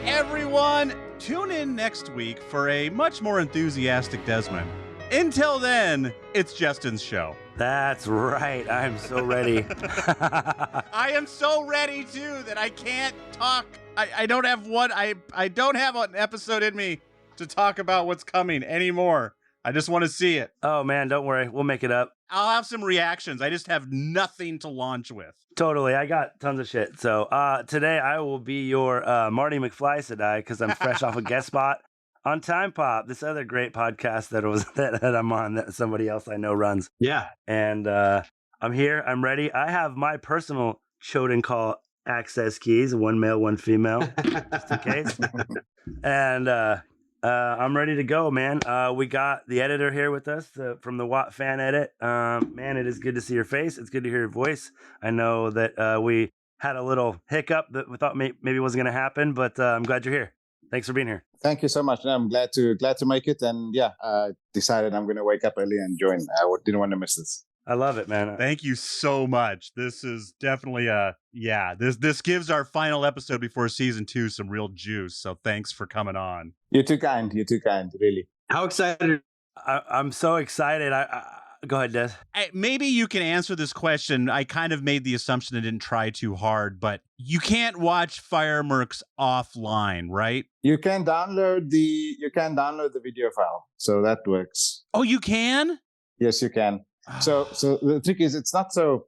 everyone. Tune in next week for a much more enthusiastic Desmond. Until then, it's Justin's show. That's right. I'm so ready. I am so ready too that I can't talk. I don't have one. I don't have an episode in me to talk about what's coming anymore. I just want to see it. Oh man, don't worry. We'll make it up. I'll have some reactions. I just have nothing to launch with. Totally. I got tons of shit. So today I will be your Marty McFly today because I'm fresh off a guest spot on Time Pop, this other great podcast that I'm on that somebody else I know runs. Yeah. And I'm here. I'm ready. I have my personal Choden Call access keys, one male, one female, just in case. And I'm ready to go, man. We got the editor here with us from the Watt Fan Edit. Man, it is good to see your face. It's good to hear your voice. I know that we had a little hiccup that we thought maybe wasn't going to happen, but I'm glad you're here. Thanks for being here. Thank you so much. I'm glad to make it. And yeah, decided I'm going to wake up early and join. I didn't want to miss this. I love it, man. Thank you so much. This is definitely this gives our final episode before season 2 some real juice. So thanks for coming on. You're too kind. You're too kind, really. How excited? I'm so excited. Go ahead, Des. Maybe you can answer this question. I kind of made the assumption I didn't try too hard, but you can't watch Firemercs offline, right? You can download the video file, so that works. Oh, you can? Yes, you can. So the trick is it's not so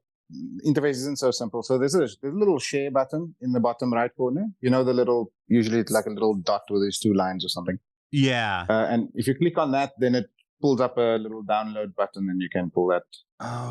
interface isn't so simple. So there's a little share button in the bottom right corner. You know, usually it's like a little dot with these 2 lines or something. Yeah. And if you click on that, then it pulls up a little download button and you can pull that.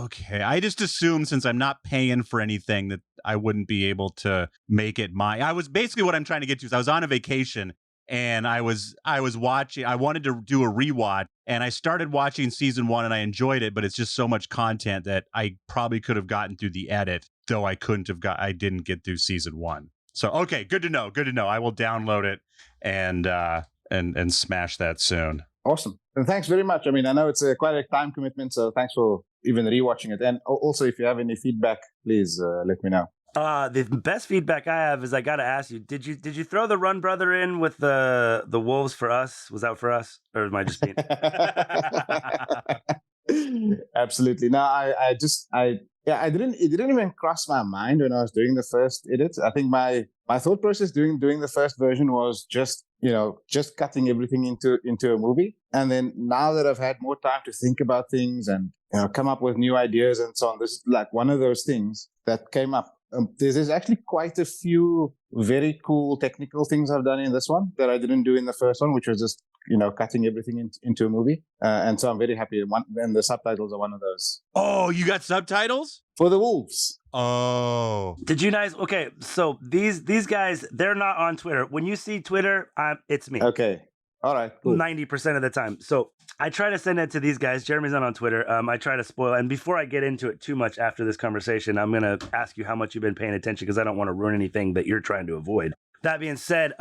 Okay. I just assumed since I'm not paying for anything that I wouldn't be able to make it I was basically what I'm trying to get to is I was on a vacation and I was watching, I wanted to do a rewatch and I started watching season 1 and I enjoyed it, but it's just so much content that I probably could have gotten through the edit, though I didn't get through season 1. So, okay. Good to know. I will download it and smash that soon. Awesome. And thanks very much. I mean, I know it's quite a time commitment, so thanks for even rewatching it. And also, if you have any feedback, please let me know. The best feedback I have is I got to ask you, did you throw the Run Brother in with the Wolves for us? Was that for us? Or am I just being... Absolutely. No, it didn't even cross my mind when I was doing the first edit. I think my thought process doing the first version was just cutting everything into a movie. And then now that I've had more time to think about things and come up with new ideas and so on, this is like one of those things that came up. There's actually quite a few very cool technical things I've done in this one that I didn't do in the first one, which was just cutting everything into a movie. And so I'm very happy. And the subtitles are one of those. Oh, you got subtitles? For the Wolves. Oh. Did you guys? Okay, so these guys, they're not on Twitter. When you see Twitter, it's me. Okay. All right. Cool. 90% of the time. So I try to send it to these guys. Jeremy's not on Twitter. I try to spoil. And before I get into it too much after this conversation, I'm going to ask you how much you've been paying attention because I don't want to ruin anything that you're trying to avoid. That being said,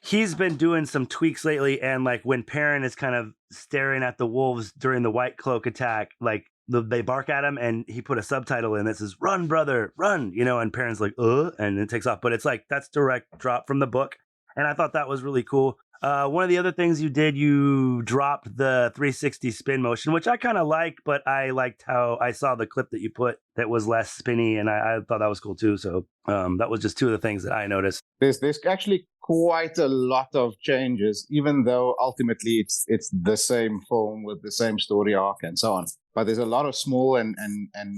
he's been doing some tweaks lately. And like when Perrin is kind of staring at the wolves during the White Cloak attack, like they bark at him and he put a subtitle in that says, "Run, brother, run," and Perrin's like, and it takes off. But it's like, that's direct drop from the book. And I thought that was really cool. One of the other things you did, you dropped the 360 spin motion, which I kind of like, but I liked how I saw the clip that you put that was less spinny, and I thought that was cool too. So that was just 2 of the things that I noticed. There's actually quite a lot of changes, even though ultimately it's the same film with the same story arc and so on. But there's a lot of small and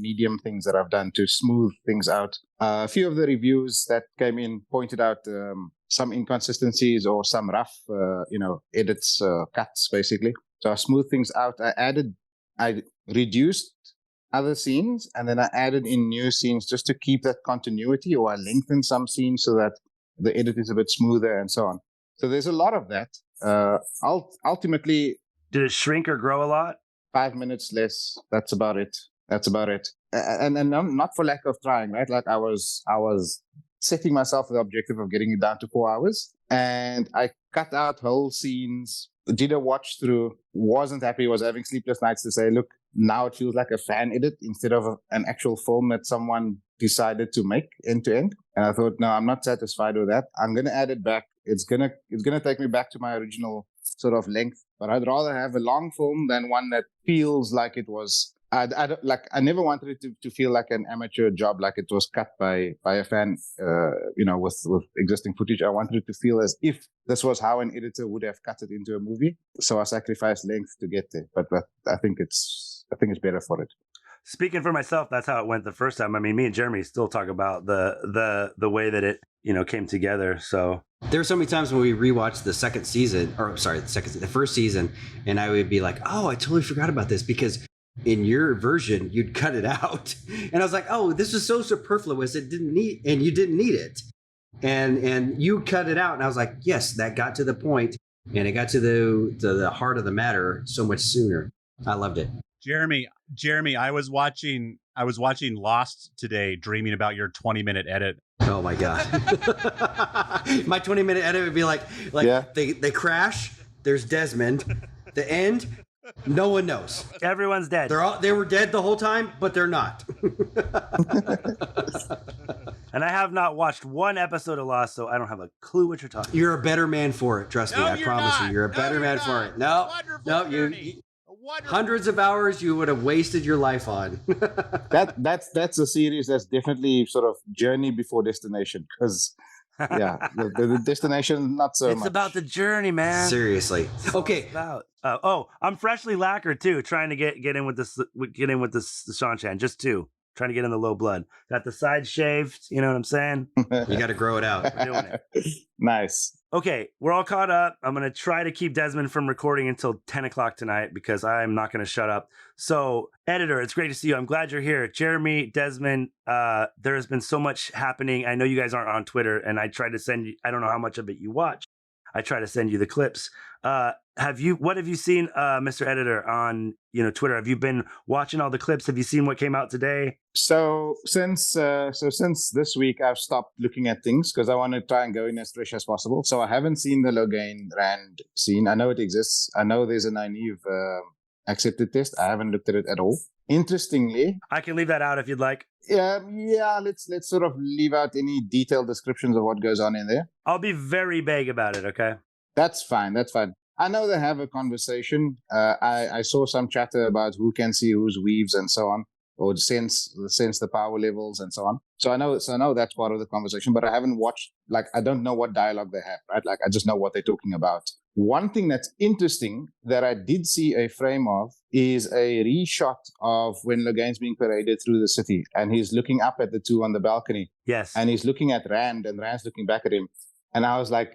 medium things that I've done to smooth things out. A few of the reviews that came in pointed out some inconsistencies or some rough, edits, cuts, basically. So I smoothed things out. I reduced other scenes, and then I added in new scenes just to keep that continuity, or I lengthened some scenes so that the edit is a bit smoother and so on. So there's a lot of that. Ultimately... Did it shrink or grow a lot? 5 minutes less. That's about it. And not for lack of trying, right? Like I was setting myself the objective of getting it down to 4 hours, and I cut out whole scenes, did a watch through, wasn't happy, was having sleepless nights to say, look, now it feels like a fan edit instead of an actual film that someone decided to make end to end. And I thought, no, I'm not satisfied with that. I'm going to add it back it's gonna take me back to my original sort of length. But I'd rather have a long film than one that feels like it was. I don't, like, I never wanted it to feel like an amateur job, like it was cut by a fan, with existing footage. I wanted it to feel as if this was how an editor would have cut it into a movie. So I sacrificed length to get there. But I think it's better for it. Speaking for myself, that's how it went the first time. I mean, me and Jeremy still talk about the way that it came together. So there were so many times when we rewatched the first season, and I would be like, oh, I totally forgot about this because in your version you'd cut it out, and I was like, oh, this is so superfluous, you didn't need it, and you cut it out, and I was like, yes, that got to the point, and it got to the heart of the matter so much sooner. I loved it. Jeremy, I was watching Lost today, dreaming about your 20-minute edit. Oh my god. My 20-minute edit would be like yeah. They crash, there's Desmond, the end, no one knows. Everyone's dead. They were dead the whole time, but they're not. And I have not watched one episode of Lost, so I don't have a clue what you're talking about. You're a better man for it. Trust me, I promise you. You're a better man for it. No, you hundreds of hours you would have wasted your life on. That's a series that's definitely sort of journey before destination, because yeah, the destination not so much. It's about the journey, man. Seriously. Okay. I'm freshly lacquered too, trying to get in with the Sean Chan, just two. Trying to get in the low blood. Got the side shaved, you know what I'm saying? You got to grow it out. We're doing it. Nice. Okay, we're all caught up. I'm going to try to keep Desmond from recording until 10 o'clock tonight because I'm not going to shut up. So, editor, it's great to see you. I'm glad you're here. Jeremy, Desmond, there has been so much happening. I know you guys aren't on Twitter, and I tried to send you, I don't know how much of it you watch. I try to send you the clips. What have you seen, Mr. Editor, on Twitter? Have you been watching all the clips? Have you seen what came out today? So since this week, I've stopped looking at things because I want to try and go in as fresh as possible. So I haven't seen the Logain Rand scene. I know it exists. I know there's a Nynaeve accepted test. I haven't looked at it at all. Interestingly, I can leave that out if you'd like. Yeah. Let's sort of leave out any detailed descriptions of what goes on in there. I'll be very vague about it. Okay. That's fine. I know they have a conversation. I saw some chatter about who can see whose weaves and so on, or sense the power levels and so on. So I know that's part of the conversation, but I haven't watched. Like, I don't know what dialogue they have, right? Like, I just know what they're talking about. One thing that's interesting that I did see a frame of is a reshot of when Logain's being paraded through the city, and he's looking up at the two on the balcony. Yes, and he's looking at Rand, and Rand's looking back at him, and I was like,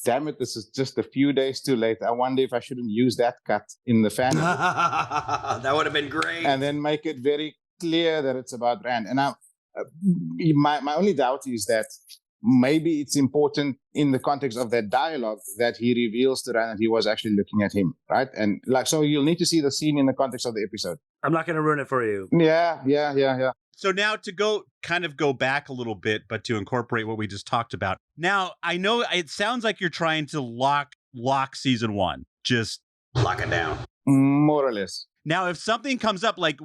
damn it, this is just a few days too late. I wonder if I shouldn't use that cut in the fan. That would have been great. And then make it very clear that it's about Rand. And now, my only doubt is that maybe it's important in the context of that dialogue that he reveals to Rand that he was actually looking at him, right? And so you'll need to see the scene in the context of the episode. I'm not going to ruin it for you. Yeah. So now to go back a little bit, but to incorporate what we just talked about. Now, I know it sounds like you're trying to lock season one. Just lock it down. More or less. Now, if something comes up, like,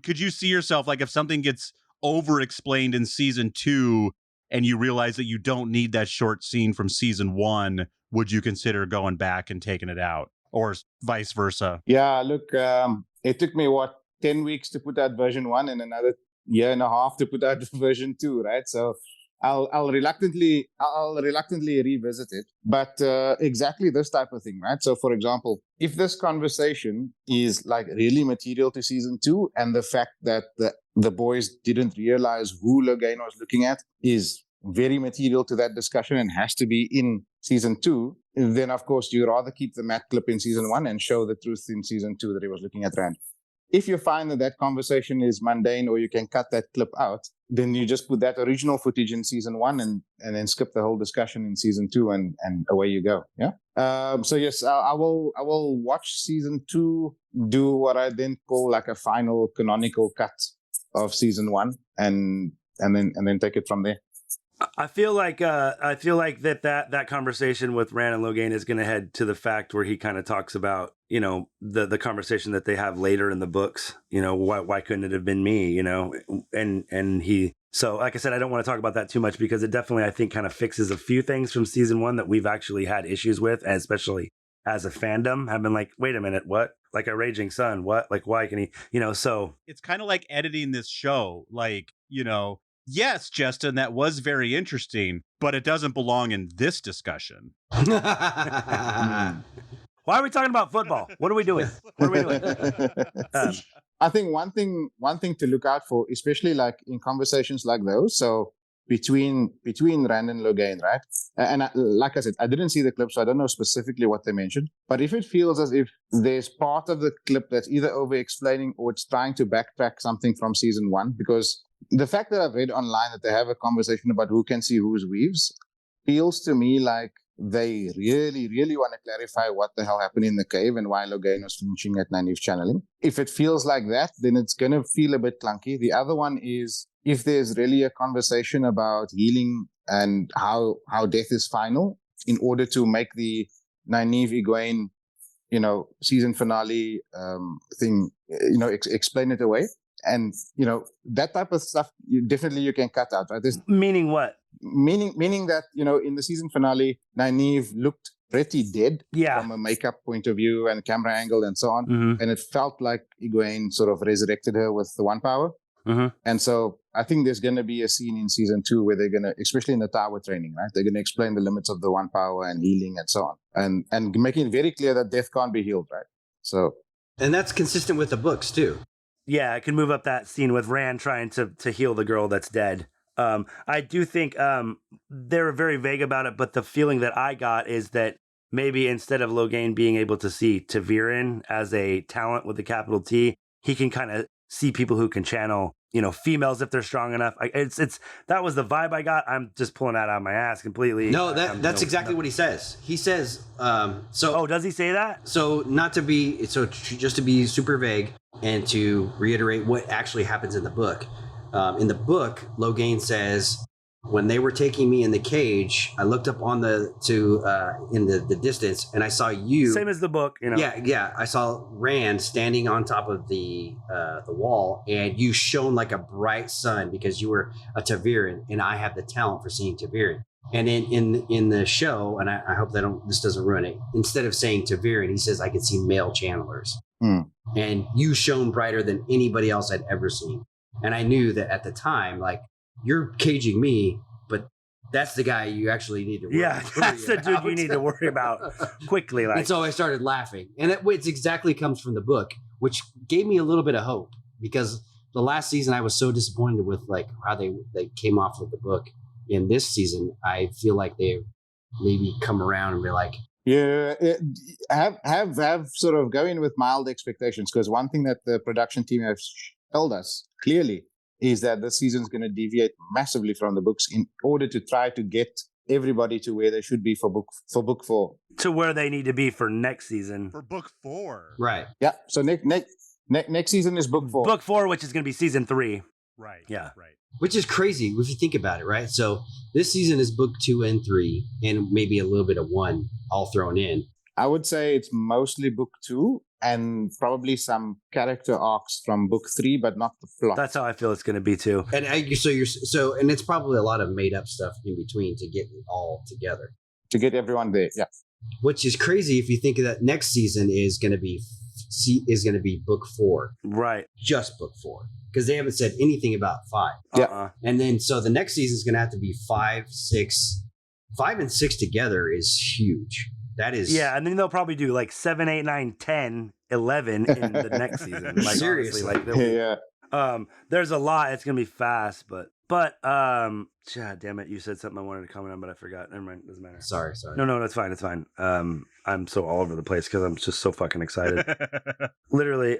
could you see yourself, like, if something gets over-explained in season 2 and you realize that you don't need that short scene from season 1, would you consider going back and taking it out? Or vice versa? Yeah, look, it took me, 10 weeks to put out version 1 and another year and a half to put out version 2, right? So I'll reluctantly revisit it, but exactly this type of thing, right? So, for example, if this conversation is like really material to season 2, and the fact that the boys didn't realize who Logain was looking at is very material to that discussion and has to be in season 2, then of course you rather keep the matte clip in season 1 and show the truth in season 2 that he was looking at Rand. If you find that conversation is mundane, or you can cut that clip out, then you just put that original footage in season 1 and then skip the whole discussion in season 2 and away you go. Yeah. So yes, I will watch season 2, do what I then call like a final canonical cut of season 1, and then take it from there. I feel like that conversation with Rand and Logain is going to head to the fact where he kind of talks about, the conversation that they have later in the books. Why couldn't it have been me? And he. So, like I said, I don't want to talk about that too much because it definitely, I think, kind of fixes a few things from season 1 that we've actually had issues with, especially as a fandom. Have been like, wait a minute, what? Like a raging sun? What? Like, why can he? So it's kind of like editing this show. Like, yes, Justin, that was very interesting, but it doesn't belong in this discussion. Why are we talking about football? What are we doing? I think one thing to look out for, especially like in conversations like those. So between Rand and Logain, right? And like I said, I didn't see the clip, so I don't know specifically what they mentioned. But if it feels as if there's part of the clip that's either over-explaining or it's trying to backtrack something from season 1, because the fact that I've read online that they have a conversation about who can see whose weaves feels to me like they really, really want to clarify what the hell happened in the cave and why Logain was finishing at Nynaeve channeling. If it feels like that, then it's going to feel a bit clunky. The other one is if there's really a conversation about healing and how death is final in order to make the Nynaeve Egwene, season finale thing, explain it away. And, that type of stuff, you can cut out, right? Meaning what? Meaning that, in the season finale, Nynaeve looked pretty dead from a makeup point of view and camera angle and so on. Mm-hmm. And it felt like Egwene sort of resurrected her with the one power. Mm-hmm. And so I think there's going to be a scene in season 2 where they're going to, especially in the tower training, right? They're going to explain the limits of the one power and healing and so on. And making it very clear that death can't be healed, right? So. And that's consistent with the books too. Yeah, I can move up that scene with Rand trying to heal the girl that's dead. I do think they're very vague about it, but the feeling that I got is that maybe instead of Logain being able to see Taviran as a talent with a capital T, he can kind of see people who can channel, females if they're strong enough. That was the vibe I got. I'm just pulling that out of my ass completely. No, that's exactly what he says. He says, Oh, does he say that? So just to be super vague and to reiterate what actually happens in the book. In the book, Logain says, when they were taking me in the cage, I looked up in the distance and I saw you. Same as the book, Yeah. I saw Rand standing on top of the wall, and you shone like a bright sun because you were a Taviran, and I have the talent for seeing Taviran. And in the show, and I hope this doesn't ruin it. Instead of saying Taviran, he says I could see male channelers, and you shone brighter than anybody else I'd ever seen. And I knew that at the time, like, you're caging me, but that's the guy you actually need to worry about. Yeah, that's the dude you need to worry about quickly. And so I started laughing. And it exactly comes from the book, which gave me a little bit of hope, because the last season I was so disappointed with like how they came off with the book. In this season, I feel like they maybe come around and be like, yeah, have sort of go in with mild expectations, because one thing that the production team has told us clearly is that this season is going to deviate massively from the books in order to try to get everybody to where they should be for book 4. To where they need to be for next season. For book 4. right. Yeah. So next season is book 4. Book 4, which is going to be season 3. Right. Yeah. Right. Which is crazy if you think about it, right? So this season is book 2 and 3, and maybe a little bit of 1 all thrown in. I would say it's mostly book 2 and probably some character arcs from book 3, but not the plot. That's how I feel it's going to be too. And and it's probably a lot of made up stuff in between to get it all together. To get everyone there, yeah. Which is crazy if you think of that next season is going to be book 4. Right. Just book 4. Because they haven't said anything about 5. Yeah. And then so the next season is going to have to be 5, 6. 5 and 6 together is huge. That is. Yeah, and then they'll probably do like 7, 8, 9, 10, 11 in the next season. Like, seriously. Honestly, Yeah. There's a lot. It's gonna be fast, but God damn it, you said something I wanted to comment on, but I forgot. Never mind, doesn't matter. Sorry. No, it's fine. It's fine. I'm so all over the place because I'm just so fucking excited. Literally.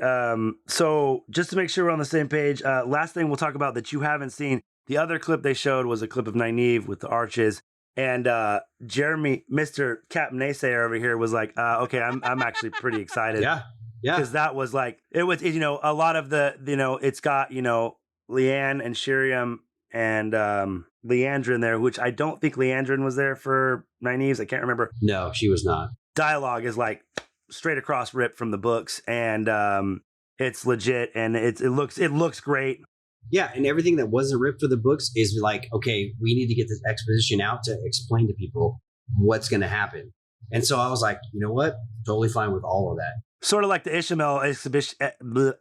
So just to make sure we're on the same page, last thing we'll talk about that you haven't seen. The other clip they showed was a clip of Nynaeve with the arches. And Jeremy, Mr. Cap Naysayer over here was like, okay, I'm actually pretty excited. Yeah. Because that was like, it was, a lot of the, it's got, Leanne and Shiriam and Leandrin there, which I don't think Leandrin was there for Nynaeve's. I can't remember. No, she was not. Dialogue is like straight across ripped from the books, and it's legit, and it looks great. Yeah, and everything that wasn't ripped for the books is like, okay, we need to get this exposition out to explain to people what's going to happen. And so I was like, you know what? Totally fine with all of that. Sort of like the Ishmael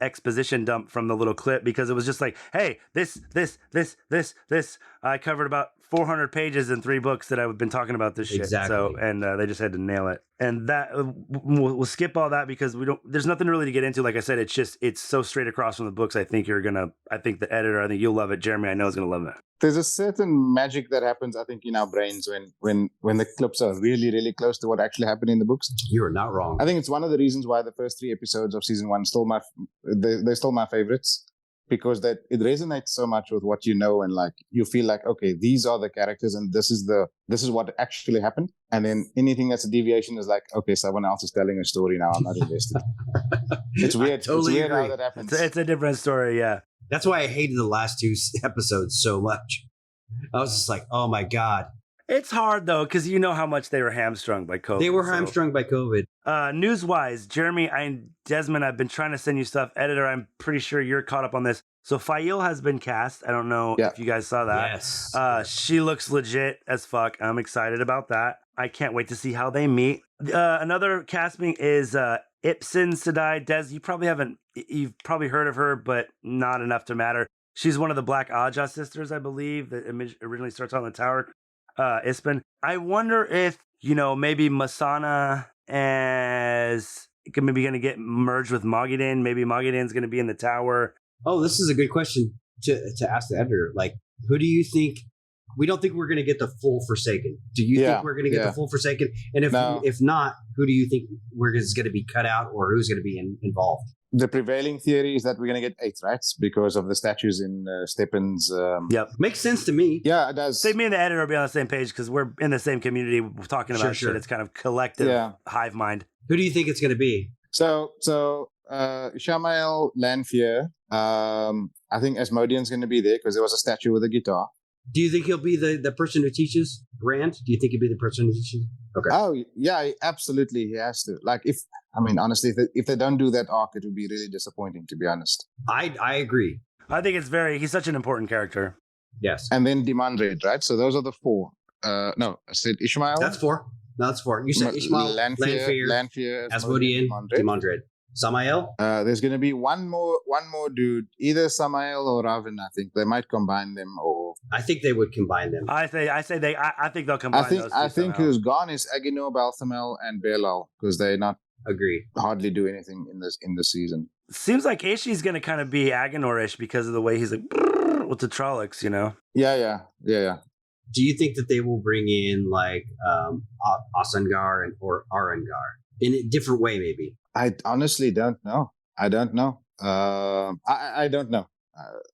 exposition dump from the little clip, because it was just like, hey, this. I covered about 400 pages in 3 books that I've been talking about this shit. Exactly. So, and they just had to nail it. And that we'll skip all that because there's nothing really to get into. Like I said, it's so straight across from the books. I think the editor, I think you'll love it. Jeremy, I know is going to love it. There's a certain magic that happens, I think, in our brains when the clips are really, really close to what actually happened in the books. You are not wrong. I think it's one of the reasons why the first 3 episodes of season 1 they're still my favorites, because that it resonates so much with what you know, and like you feel like, okay, these are the characters and this is what actually happened. And then anything that's a deviation is like, okay, someone else is telling a story now. I'm not invested. It's weird. Totally it's weird agree. how that happens. It's a different story, yeah. That's why I hated the last 2 episodes so much. I was just like, oh my God. It's hard though, because you know how much they were hamstrung by COVID. They were hamstrung by COVID. News-wise, Jeremy and Desmond, I've been trying to send you stuff. Editor, I'm pretty sure you're caught up on this. So Fail has been cast. I don't know if you guys saw that. Yes. She looks legit as fuck. I'm excited about that. I can't wait to see how they meet. Another casting is Ipsen Sedai. Des, you've probably heard of her, but not enough to matter. She's one of the Black Aja sisters, I believe, that originally starts on the tower. Ispen. I wonder if, maybe Masana is maybe going to get merged with Moghedin. Maybe Moghedin's going to be in the tower. Oh, this is a good question to ask the editor. Like, who do you think? We don't think we're going to get the full Forsaken. Do you think we're going to get the full Forsaken? And if not, who do you think is going to be cut out, or who's going to be involved? The prevailing theory is that we're going to get 8, right? Because of the statues in Steppen's... Yep. Makes sense to me. Yeah, it does. So me and the editor will be on the same page because we're in the same community talking about shit. It's kind of collective hive mind. Who do you think it's going to be? So Shamael Lanfear, I think Asmodean's going to be there because there was a statue with a guitar. Do you think he'll be the person who teaches Rand? Do you think he'll be the person who teaches? Okay. Oh, yeah, absolutely. He has to. Like, honestly, if they don't do that arc, it would be really disappointing, to be honest. I agree. I think he's such an important character. Yes. And then Demandred, right? So those are the 4. No, I said Ishmael. That's 4. No, that's 4. You said Ishmael, Lanfear, Asmodean, Demandred. Samael? There's going to be one more dude, either Samael or Raven. I think they might combine them, or I think they would combine them. I think they'll combine those. I think who's gone is Agenor, Balthamel, and Belal, because they're not hardly do anything in this season. Seems like Ishi's going to kind of be Agenor-ish because of the way he's like with the Trollocs, Yeah. Do you think that they will bring in like Asangar or Arangar in a different way, maybe? I honestly don't know. I don't know. I don't know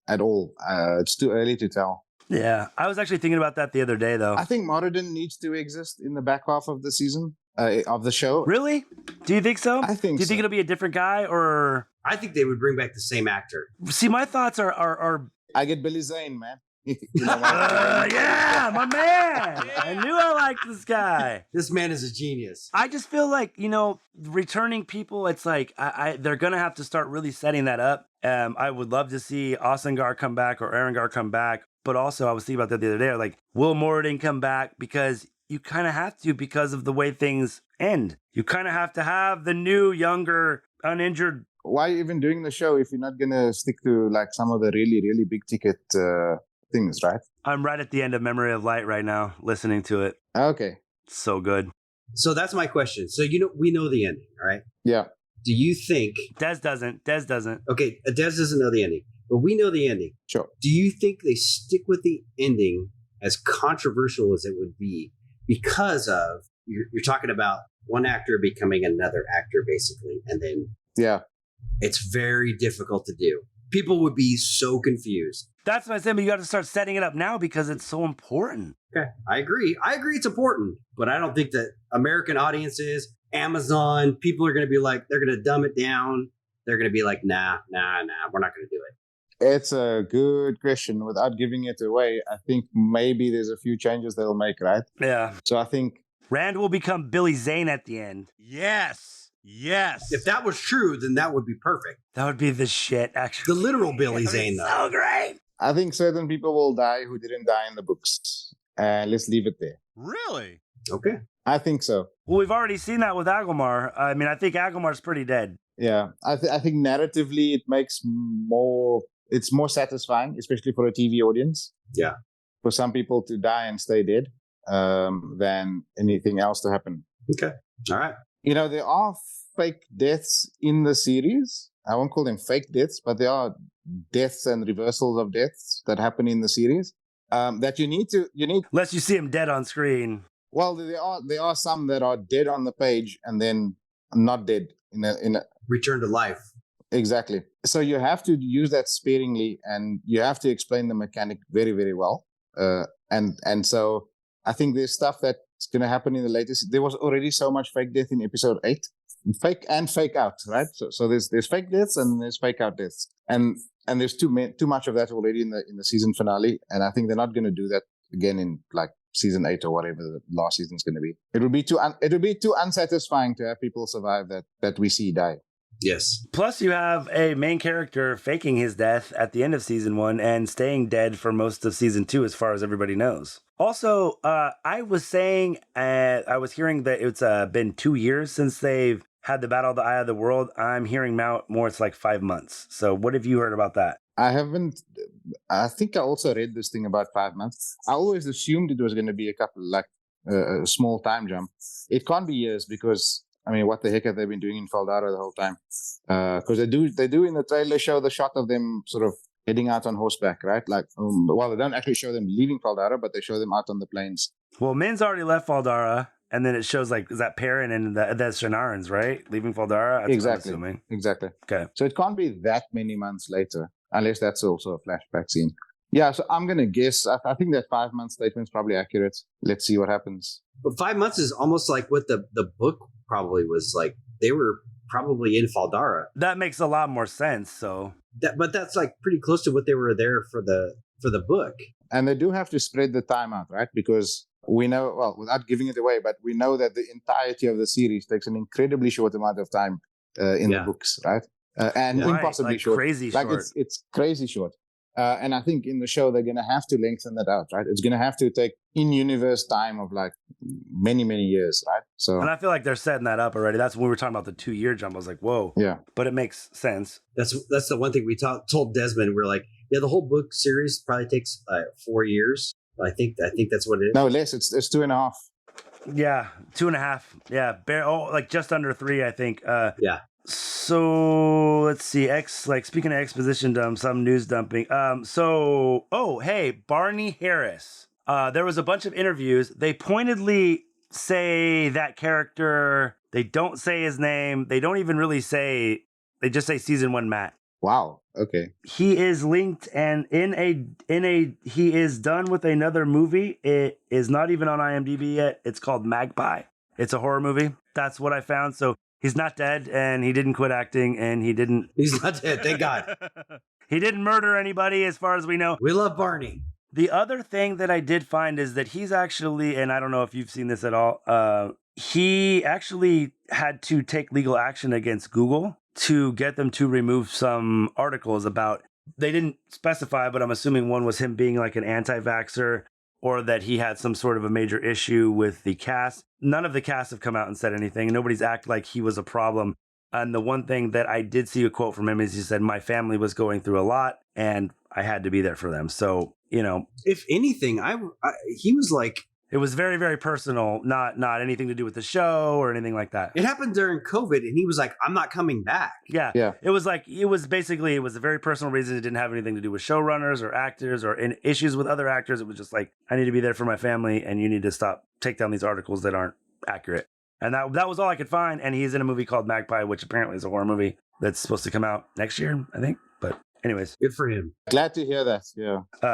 at all. It's too early to tell. Yeah, I was actually thinking about that the other day, though. I think Moradin needs to exist in the back half of the season, of the show. Really? Do you think so? I think. Do you think it'll be a different guy, or? I think they would bring back the same actor. See, my thoughts are. I get Billy Zane, man. Yeah, my man. I knew I liked this guy. This man is a genius. I just feel like, returning people, it's like they're going to have to start really setting that up. I would love to see Asangar come back or Arangar come back. But also, I was thinking about that the other day. Like, will Moradin come back? Because you kind of have to because of the way things end. You kind of have to have the new, younger, uninjured. Why even doing the show if you're not going to stick to like some of the really, really big ticket things, right? I'm right at the end of Memory of Light right now, listening to it. Okay. So good. So that's my question. So, we know the ending, right? Yeah. Do you think... Des doesn't. Okay, Des doesn't know the ending, but we know the ending. Sure. Do you think they stick with the ending, as controversial as it would be, because of... You're talking about one actor becoming another actor, basically, and then... Yeah. It's very difficult to do. People would be so confused. That's what I said, but you got to start setting it up now because it's so important. Okay, I agree. It's important, but I don't think that American audiences, Amazon, people are going to be like, they're going to dumb it down. They're going to be like, nah, we're not going to do it. It's a good question. Without giving it away, I think maybe there's a few changes they'll make, right? Yeah. So I think Rand will become Billy Zane at the end. Yes. Yes. If that was true, then that would be perfect. That would be the shit, actually. The literal Billy That would be Zane, though. so great. I think certain people will die who didn't die in the books. Let's leave it there. Really? Okay. I think so. Well, we've already seen that with Agomar. I mean, I think Agomar's pretty dead. Yeah, I think narratively it makes more. It's more satisfying, especially for a TV audience. Yeah. For some people to die and stay dead, than anything else to happen. Okay. All right. There are fake deaths in the series. I won't call them fake deaths, but there are deaths and reversals of deaths that happen in the series. That you need. Unless you see him dead on screen. Well, there are some that are dead on the page and then not dead in a Return to life. exactly. So you have to use that sparingly, and you have to explain the mechanic very, very well. And so I think there's stuff that's going to happen in the latest. There was already so much fake death in episode 8, fake and fake out, right? So there's fake deaths and there's fake out deaths, and there's too much of that already in the season finale. And I think they're not going to do that again in like season 8 or whatever the last season's going to be. It would be too unsatisfying to have people survive that we see die. Yes. Plus, you have a main character faking his death at the end of season 1 and staying dead for most of season 2, as far as everybody knows. Also, I was hearing that it's been 2 years since they've had the Battle of the Eye of the World. I'm hearing more it's like 5 months. So what have you heard about that? I haven't. I think I also read this thing about 5 months. I always assumed it was going to be a small time jump. It can't be years because, I mean, what the heck have they been doing in Faldara the whole time? Because they do in the trailer show the shot of them sort of heading out on horseback, right? Like, they don't actually show them leaving Faldara, but they show them out on the plains. Well, Min's already left Faldara, and then it shows is that Perrin and the Shannarans, right? Leaving Faldara? That's Exactly. what I'm assuming. Exactly. Okay. So it can't be that many months later, unless that's also a flashback scene. Yeah, so I'm going to guess. I think that 5 month statement is probably accurate. Let's see what happens. But 5 months is almost like what the book probably was like. They were probably in Faldara. That makes a lot more sense. So, But that's like pretty close to what they were there for the book. And they do have to spread the time out, right? Because we know, well, without giving it away, but we know that the entirety of the series takes an incredibly short amount of time in the books, right? And impossibly short. Crazy like short. It's crazy short. And I think in the show, they're going to have to lengthen that out, right? It's going to have to take in-universe time of like many, many years, right? So, and I feel like they're setting that up already. That's when we were talking about the 2 year jump. I was like, whoa. Yeah. But it makes sense. That's the one thing we told Desmond. We're like, yeah, the whole book series probably takes 4 years. I think that's what it is. No, less. It's 2.5. Yeah, 2.5. Yeah, like just under 3, I think. Yeah. So let's see. Speaking of exposition dump, some news dumping. Hey, Barney Harris. There was a bunch of interviews. They pointedly say that character. They don't say his name. They don't even really say. They just say season 1 Matt. Wow. Okay. He is linked, and he is done with another movie. It is not even on IMDb yet. It's called Magpie. It's a horror movie. That's what I found. So he's not dead, and he didn't quit acting, and He's not dead. Thank God. He didn't murder anybody, as far as we know. We love Barney. The other thing that I did find is that he's actually, and I don't know if you've seen this at all, he actually had to take legal action against Google to get them to remove some articles about, they didn't specify, but I'm assuming one was him being like an anti-vaxxer, or that he had some sort of a major issue with the cast. None of the cast have come out and said anything. Nobody's acted like he was a problem. And the one thing that I did see a quote from him is he said, my family was going through a lot and I had to be there for them. So, if anything, he was like, it was very, very personal, not anything to do with the show or anything like that. it happened during COVID, and he was like, I'm not coming back. Yeah. It was a very personal reason. It didn't have anything to do with showrunners or actors or in issues with other actors. It was just like, I need to be there for my family, and you need to take down these articles that aren't accurate. And that was all I could find. And he's in a movie called Magpie, which apparently is a horror movie that's supposed to come out next year, I think. But anyways. Good for him. Glad to hear that.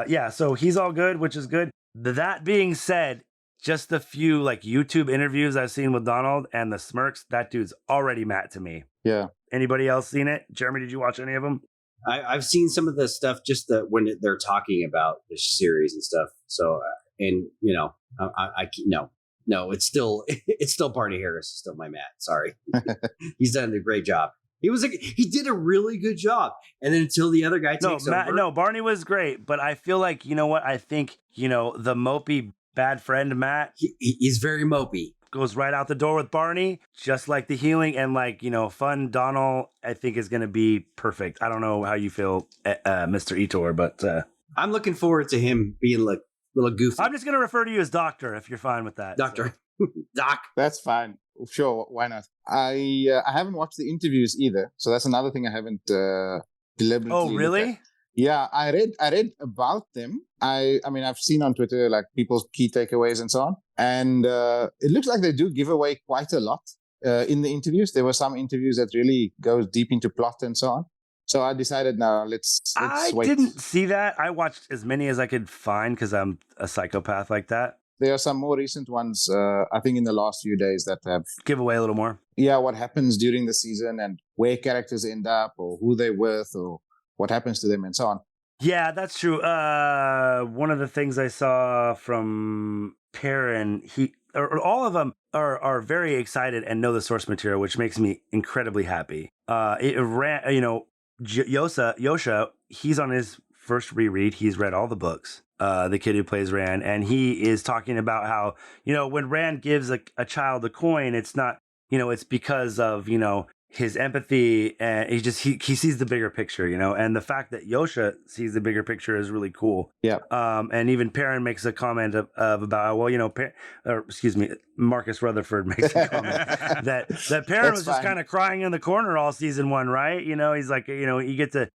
Yeah. So he's all good, which is good. That being said, just a few YouTube interviews I've seen with Donald and the smirks, that dude's already Matt to me. Yeah. Anybody else seen it? Jeremy, did you watch any of them? I've seen some of the stuff just when they're talking about the series and stuff. So, and you know, no, it's still Barney Harris is still my Matt. Sorry, he's done a great job. He did a really good job, and then until the other guy takes over. No, Barney was great, but I feel like you know what I think. You know, the mopey bad friend Matt. He's very mopey. Goes right out the door with Barney, just like the healing and like, you know, fun Donald, I think is going to be perfect. I don't know how you feel, Mr. Eator, but I'm looking forward to him being like a little goofy. I'm just going to refer to you as Doctor if you're fine with that. Doctor. So. Doc. That's fine. Sure, why not? I haven't watched the interviews either, so that's another thing I haven't deliberately. Oh, really? Yeah, I read about them. I mean, I've seen on Twitter like people's key takeaways and so on, and it looks like they do give away quite a lot in the interviews. There were some interviews that really goes deep into plot and so on. So I decided now let's I wait. didn't see that. I watched as many as I could find because I'm a psychopath like that. There are some more recent ones, I think, in the last few days that have give away a little more. Yeah, what happens during the season and where characters end up or who they're with or what happens to them and so on. Yeah, that's true. One of the things I saw from Perrin, all of them are very excited and know the source material, which makes me incredibly happy. Yosha, he's on his first reread. He's read all the books. The kid who plays Rand, and he is talking about how, you know, when Rand gives a child a coin, it's not, you know, it's because of, you know, his empathy, and he sees the bigger picture, you know, and the fact that Yosha sees the bigger picture is really cool. Yeah. And even Perrin makes a comment of about, well, you know, Marcus Rutherford makes a comment that Perrin was just kind of crying in the corner all season one, right? You know, he's like, you know, you get to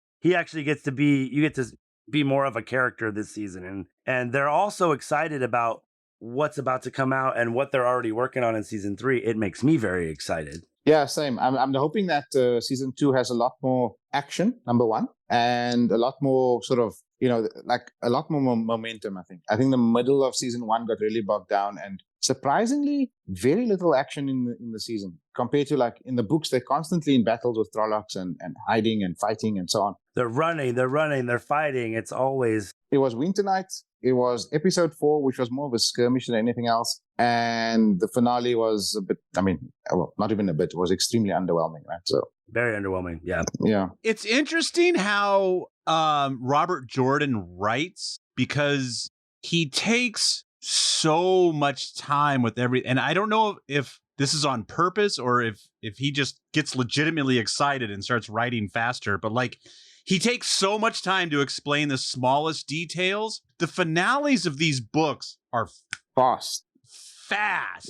be more of a character this season, and they're also excited about what's about to come out and what they're already working on in season 3. It makes me very excited. Yeah, same. I'm hoping that season 2 has a lot more action, number one, and a lot more sort of, you know, like a lot more momentum. I think the middle of season 1 got really bogged down, and surprisingly very little action in the season compared to like in the books. They're constantly in battles with Trollocs and hiding and fighting and so on. They're running, they're fighting. It was Winter Night. It was episode 4, which was more of a skirmish than anything else. And the finale was a bit, not even a bit, it was extremely underwhelming, right? So very underwhelming. Yeah. Yeah. It's interesting how Robert Jordan writes, because he takes so much time with and I don't know if this is on purpose or if he just gets legitimately excited and starts writing faster, but like he takes so much time to explain the smallest details. The finales of these books are fast.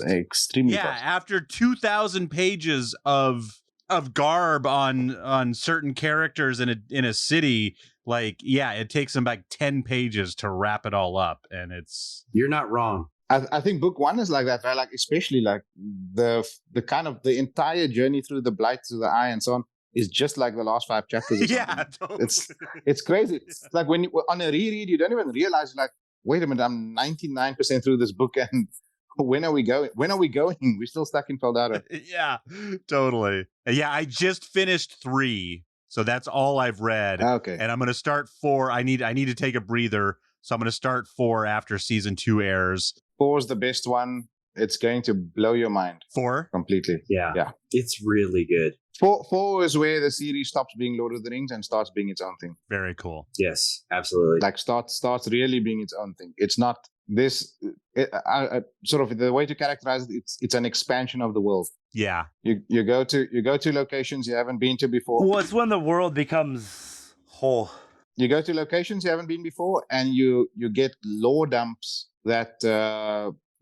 Extremely fast. After 2,000 pages of garb on certain characters in a city, like, yeah, it takes them like 10 pages to wrap it all up, and you're not wrong. I think book 1 is like that, right? Like especially like the kind of the entire journey through the Blight to the Eye and so on is just like the last 5 chapters. Yeah, totally. It's crazy. It's like when you on a reread, you don't even realize, like, wait a minute, I'm 99% through this book, and when are we going? We're still stuck in Feldado. Yeah, totally. Yeah, I just finished 3, so that's all I've read. Okay, and I'm going to start 4. I need to take a breather, so I'm going to start 4 after season 2 airs. 4 is the best one. It's going to blow your mind. 4? Completely. Yeah. It's really good. 4 is where the series stops being Lord of the Rings and starts being its own thing. Very cool. Yes, absolutely. Like starts really being its own thing. It's not this sort of the way to characterize it. It's an expansion of the world. Yeah. You go to locations you haven't been to before. Well, it's when the world becomes whole. You go to locations you haven't been before, and you get lore dumps that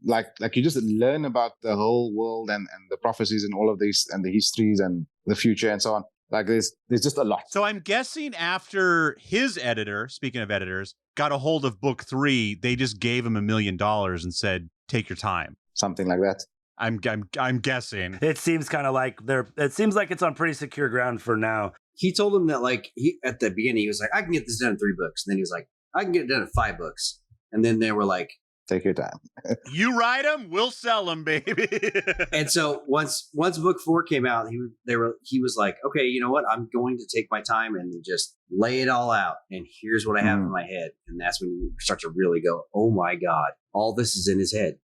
like you just learn about the whole world and the prophecies and all of these and the histories and the future and so on. Like there's just a lot. So I'm guessing after his editor, speaking of editors, got a hold of book 3, they just gave him $1 million and said, "Take your time." Something like that. I'm guessing. It seems kind of like it seems like it's on pretty secure ground for now. He told him that, like, at the beginning he was like, I can get this done in 3 books, and then he was like, I can get it done in 5 books, and then they were like, Take your time. You write them, we'll sell them, baby. And so once book 4 came out, he was like, okay, you know what? I'm going to take my time and just lay it all out. And here's what I have in my head. And that's when you start to really go, oh my God, all this is in his head.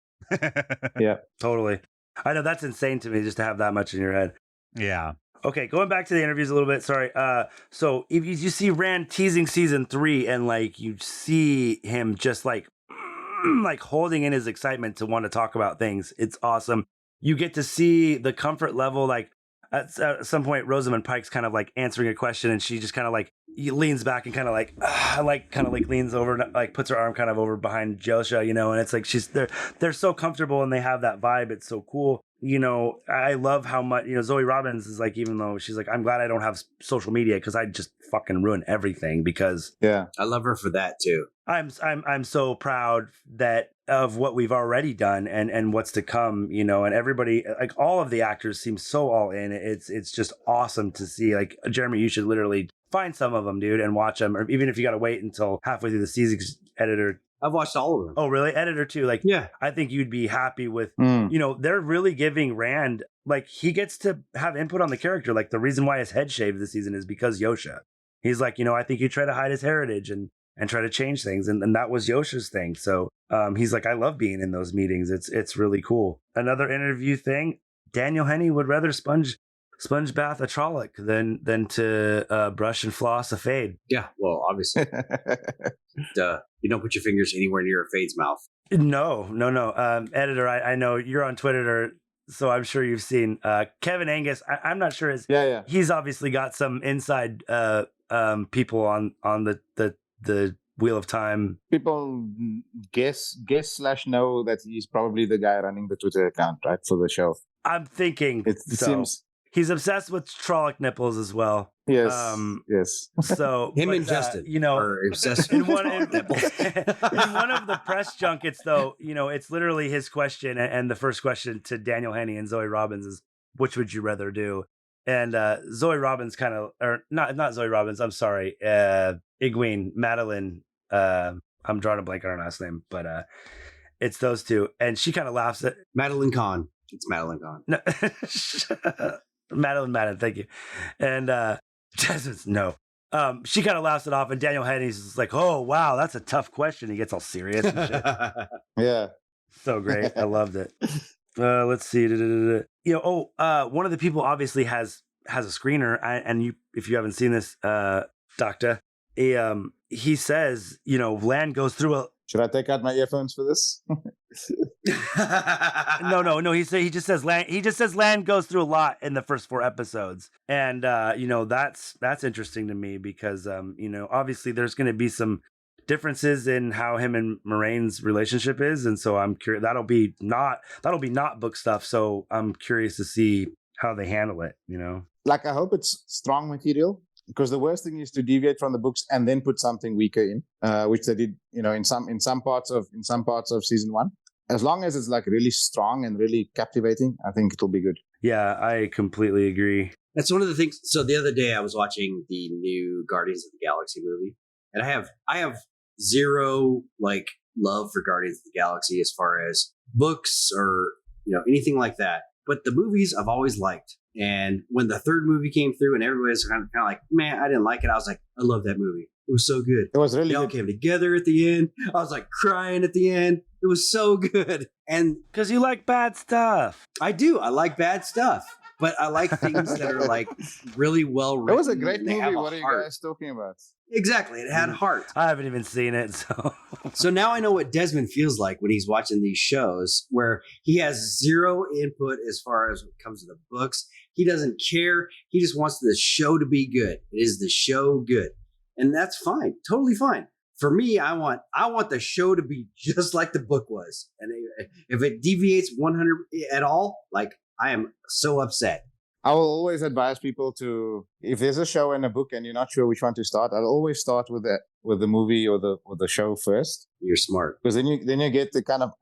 Yeah, totally. I know that's insane to me just to have that much in your head. Yeah. Okay, going back to the interviews a little bit. Sorry. So if you see Rand teasing season 3 and like you see him just like holding in his excitement to want to talk about things, it's awesome. You get to see the comfort level. Like at some point, Rosamund Pike's kind of like answering a question, and she just kind of like leans back and kind of like leans over, and, like puts her arm kind of over behind Josha, you know. And it's like they're so comfortable and they have that vibe. It's so cool. You know, I love how much, you know, Zoe Robbins is like, even though she's like, I'm glad I don't have social media because I just fucking ruin everything. Because Yeah. I love her for that too. I'm so proud of what we've already done and what's to come, you know, and everybody, like all of the actors seem so all in. It's just awesome to see. Like, Jeremy, you should literally find some of them, dude, and watch them. Or even if you got to wait until halfway through the season, editor. I've watched all of them. Oh, really? Editor too. Like, Yeah. I think you'd be happy with, you know, they're really giving Rand, like, he gets to have input on the character. Like, the reason why his head shaved this season is because Yosha. He's like, you know, I think you try to hide his heritage and try to change things. And that was Yosha's thing. So he's like, I love being in those meetings. It's really cool. Another interview thing, Daniel Henney would rather sponge bath a Trolloc than to brush and floss a Fade. Yeah, well, obviously. You don't put your fingers anywhere near a Fade's mouth. No. Editor, I know you're on Twitter, so I'm sure you've seen Kevin Angus. I'm not sure. Yeah. He's obviously got some inside people on the Wheel of Time. People guess / know that he's probably the guy running the Twitter account, right, for the show. I'm thinking It seems. he's obsessed with Trolloc nipples as well. Yes. Yes. So Him and Justin, you know, are obsessed in with one of the press junkets, though, you know, it's literally his question, and the first question to Daniel Henney and Zoe Robbins is, "Which would you rather do?" And Zoe Robbins not Zoe Robbins. I'm sorry, Egwene, Madeline. I'm drawing a blank on her last name, but it's those two, and she kind of laughs at Madeline Kahn. It's Madeline Kahn. No, Madeline Madden, thank you. And Jasmine's no. She kind of laughs it off, and Daniel Henney's just like, "Oh wow, that's a tough question." He gets all serious and shit. Yeah. So great, I loved it. Let's see. You know, one of the people obviously has a screener, and you, if you haven't seen this, Doctor, he says, you know, Lan goes through a. Should I take out my earphones for this? No. He just says Lan goes through a lot in the first 4 episodes, and you know, that's interesting to me because you know, obviously there's going to be some differences in how him and Moraine's relationship is, and so I'm curious. That'll be not book stuff. So I'm curious to see how they handle it. You know, Like, I hope it's strong material, because the worst thing is to deviate from the books and then put something weaker in, which they did, you know, in some parts of season 1. As long as it's like really strong and really captivating, I think it'll be good. yeah, I completely agree. That's one of the things. So the other day I was watching the new Guardians of the Galaxy movie, and I have zero like love for Guardians of the Galaxy as far as books or, you know, anything like that. But the movies I've always liked. And when the 3rd movie came through and everybody was kind of like, man, I didn't like it, I was like, I love that movie. It was so good. It was really They all good. came together at the end. I was like crying at the end. It was so good. And Because you like bad stuff. I do. I like bad stuff. But I like things that are like really well written. It was a great and they movie. have a What are you heart. guys talking about? Exactly. It had heart. I haven't even seen it, so So now I know what Desmond feels like when he's watching these shows where he has zero input as far as when it comes to the books. He doesn't care. He just wants the show to be good. Is the show good? And that's fine. Totally fine. For me, I want the show to be just like the book was. And if it deviates 100 at all, like, I am so upset. I will always advise people to, if there's a show and a book and you're not sure which one to start, I'll always start with the movie or the show first, You're smart. because then you get the kind of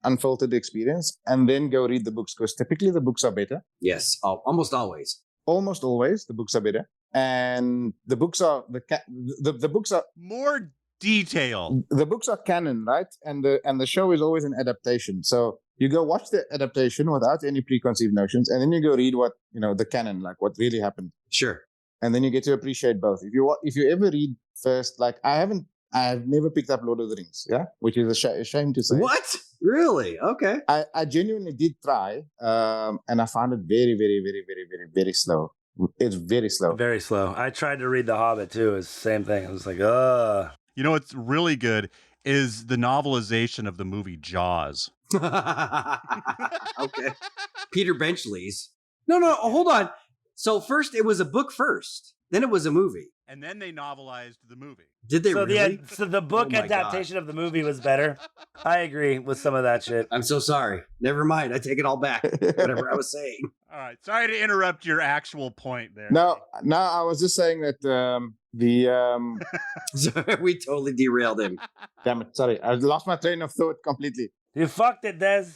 unfiltered experience, and then go read the books, because typically the books are better. Yes, almost always. Almost always the books are better, and the books are the books are More detail. The books are canon, right? And the show is always an adaptation. So you go watch the adaptation without any preconceived notions, and then you go read what the canon, like what really happened, Sure. and then you get to appreciate both. If you ever read first, like I've never picked up Lord of the Rings, which is a shame to say. What? Really? Okay. I genuinely did try, and I found it very, very, very, very, very, very slow. It's very slow. Very slow. I tried to read The Hobbit too. It's the same thing. I was like, ugh. You know what's really good is the novelization of the movie Jaws. Okay. Peter Benchley's. No, hold on. So first it was a book first, then it was a movie. And then they novelized the movie. Did they really? So the book Oh my adaptation of the movie was better. I agree with some of that shit. I'm so sorry. Never mind. I take it all back. Whatever I was saying. All right. Sorry to interrupt your actual point there. No, I was just saying that Sorry, we totally derailed him. damn it, sorry. I lost my train of thought completely. You fucked it, Des.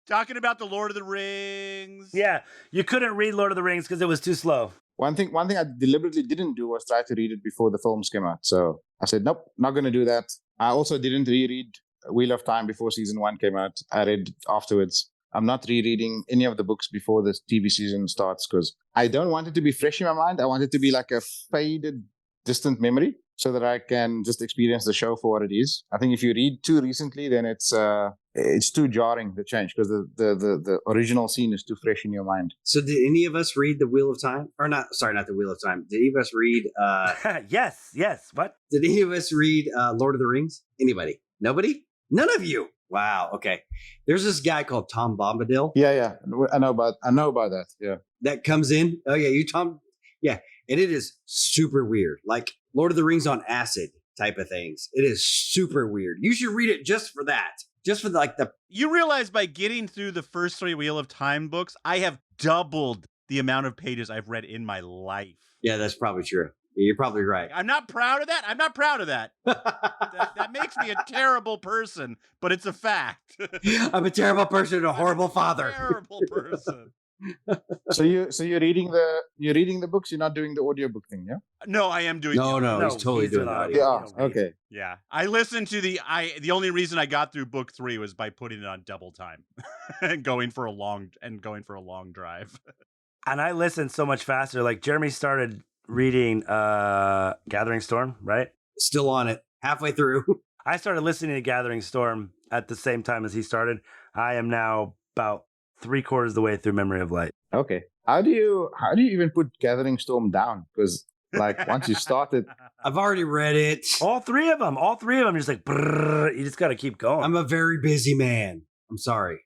Talking about the Lord of the Rings. Yeah, you couldn't read Lord of the Rings because it was too slow. One thing I deliberately didn't do was try to read it before the films came out. So I said, nope, not going to do that. I also didn't reread Wheel of Time before season 1 came out. I read afterwards. I'm not rereading any of the books before the TV season starts because I don't want it to be fresh in my mind. I want it to be like a faded, distant memory so that I can just experience the show for what it is. I think if you read too recently, then it's too jarring, the change, because the original scene is too fresh in your mind. So did any of us read The Wheel of Time? Or not, sorry, not The Wheel of Time. Did any of us read... Yes. What? Did any of us read Lord of the Rings? Anybody? Nobody? None of you? Wow, okay. There's this guy called Tom Bombadil. Yeah. I know about that, yeah. That comes in. Oh, yeah, you, Tom. Yeah, and it is super weird. Like Lord of the Rings on acid type of things. It is super weird. You should read it just for that. Just for the... You realize by getting through the first 3 Wheel of Time books, I have doubled the amount of pages I've read in my life. Yeah, that's probably true. You're probably right. I'm not proud of that. That makes me a terrible person, but it's a fact. I'm a terrible person and a horrible father. Terrible person. So you're reading the books. You're not doing the audiobook thing, yeah? No, I am doing. No, he's totally doing that. that. Yeah. Okay. Yeah, I listened to the only reason I got through book 3 was by putting it on double time and going for a long drive. And I listened so much faster. Like Jeremy started reading Gathering Storm, right? Still on it. Halfway through. I started listening to Gathering Storm at the same time as he started. I am now about 3/4 of the way through Memory of Light. Okay. How do you even put Gathering Storm down? Because like once you start it, I've already read it. All three of them, just like, brrr, you just got to keep going. I'm a very busy man. I'm sorry.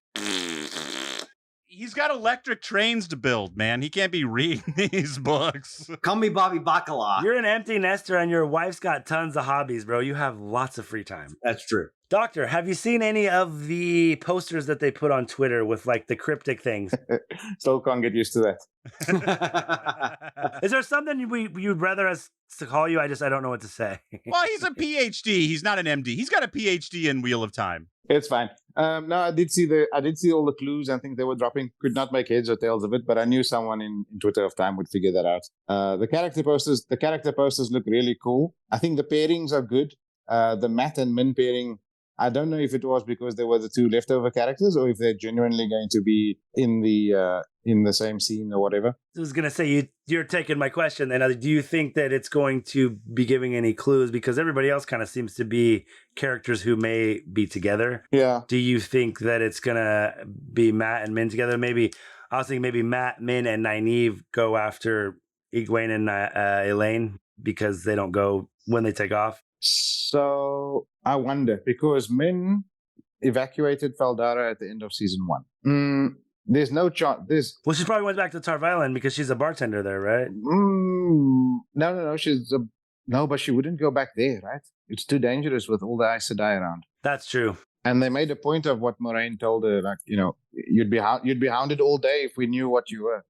He's got electric trains to build, man. He can't be reading these books. Call me Bobby Bacala. You're an empty nester and your wife's got tons of hobbies, bro. You have lots of free time. That's true. Doctor, have you seen any of the posters that they put on Twitter with like the cryptic things? still can't get used to that. Is there something you'd rather us to call you? I don't know what to say. Well, he's a PhD. He's not an MD. He's got a PhD in Wheel of Time. It's fine. No, I did see all the clues and things they were dropping. Could not make heads or tails of it, but I knew someone in Twitter of Time would figure that out. The character posters look really cool. I think the pairings are good. The Matt and Min pairing, I don't know if it was because they were the 2 leftover characters or if they're genuinely going to be in the same scene or whatever. I was gonna say you're taking my question. Then, do you think that it's going to be giving any clues because everybody else kind of seems to be characters who may be together? Yeah. Do you think that it's gonna be Matt and Min together? Maybe I was thinking maybe Matt, Min, and Nynaeve go after Egwene and Elaine because they don't go when they take off. So I wonder because Min evacuated Faldara at the end of season 1. There's no chance. Well, she probably went back to Tarv Island because she's a bartender there, right? No, but she wouldn't go back there, right? It's too dangerous with all the Aes Sedai around. That's true. And they made a point of what Moraine told her, like, you'd be hounded all day if we knew what you were,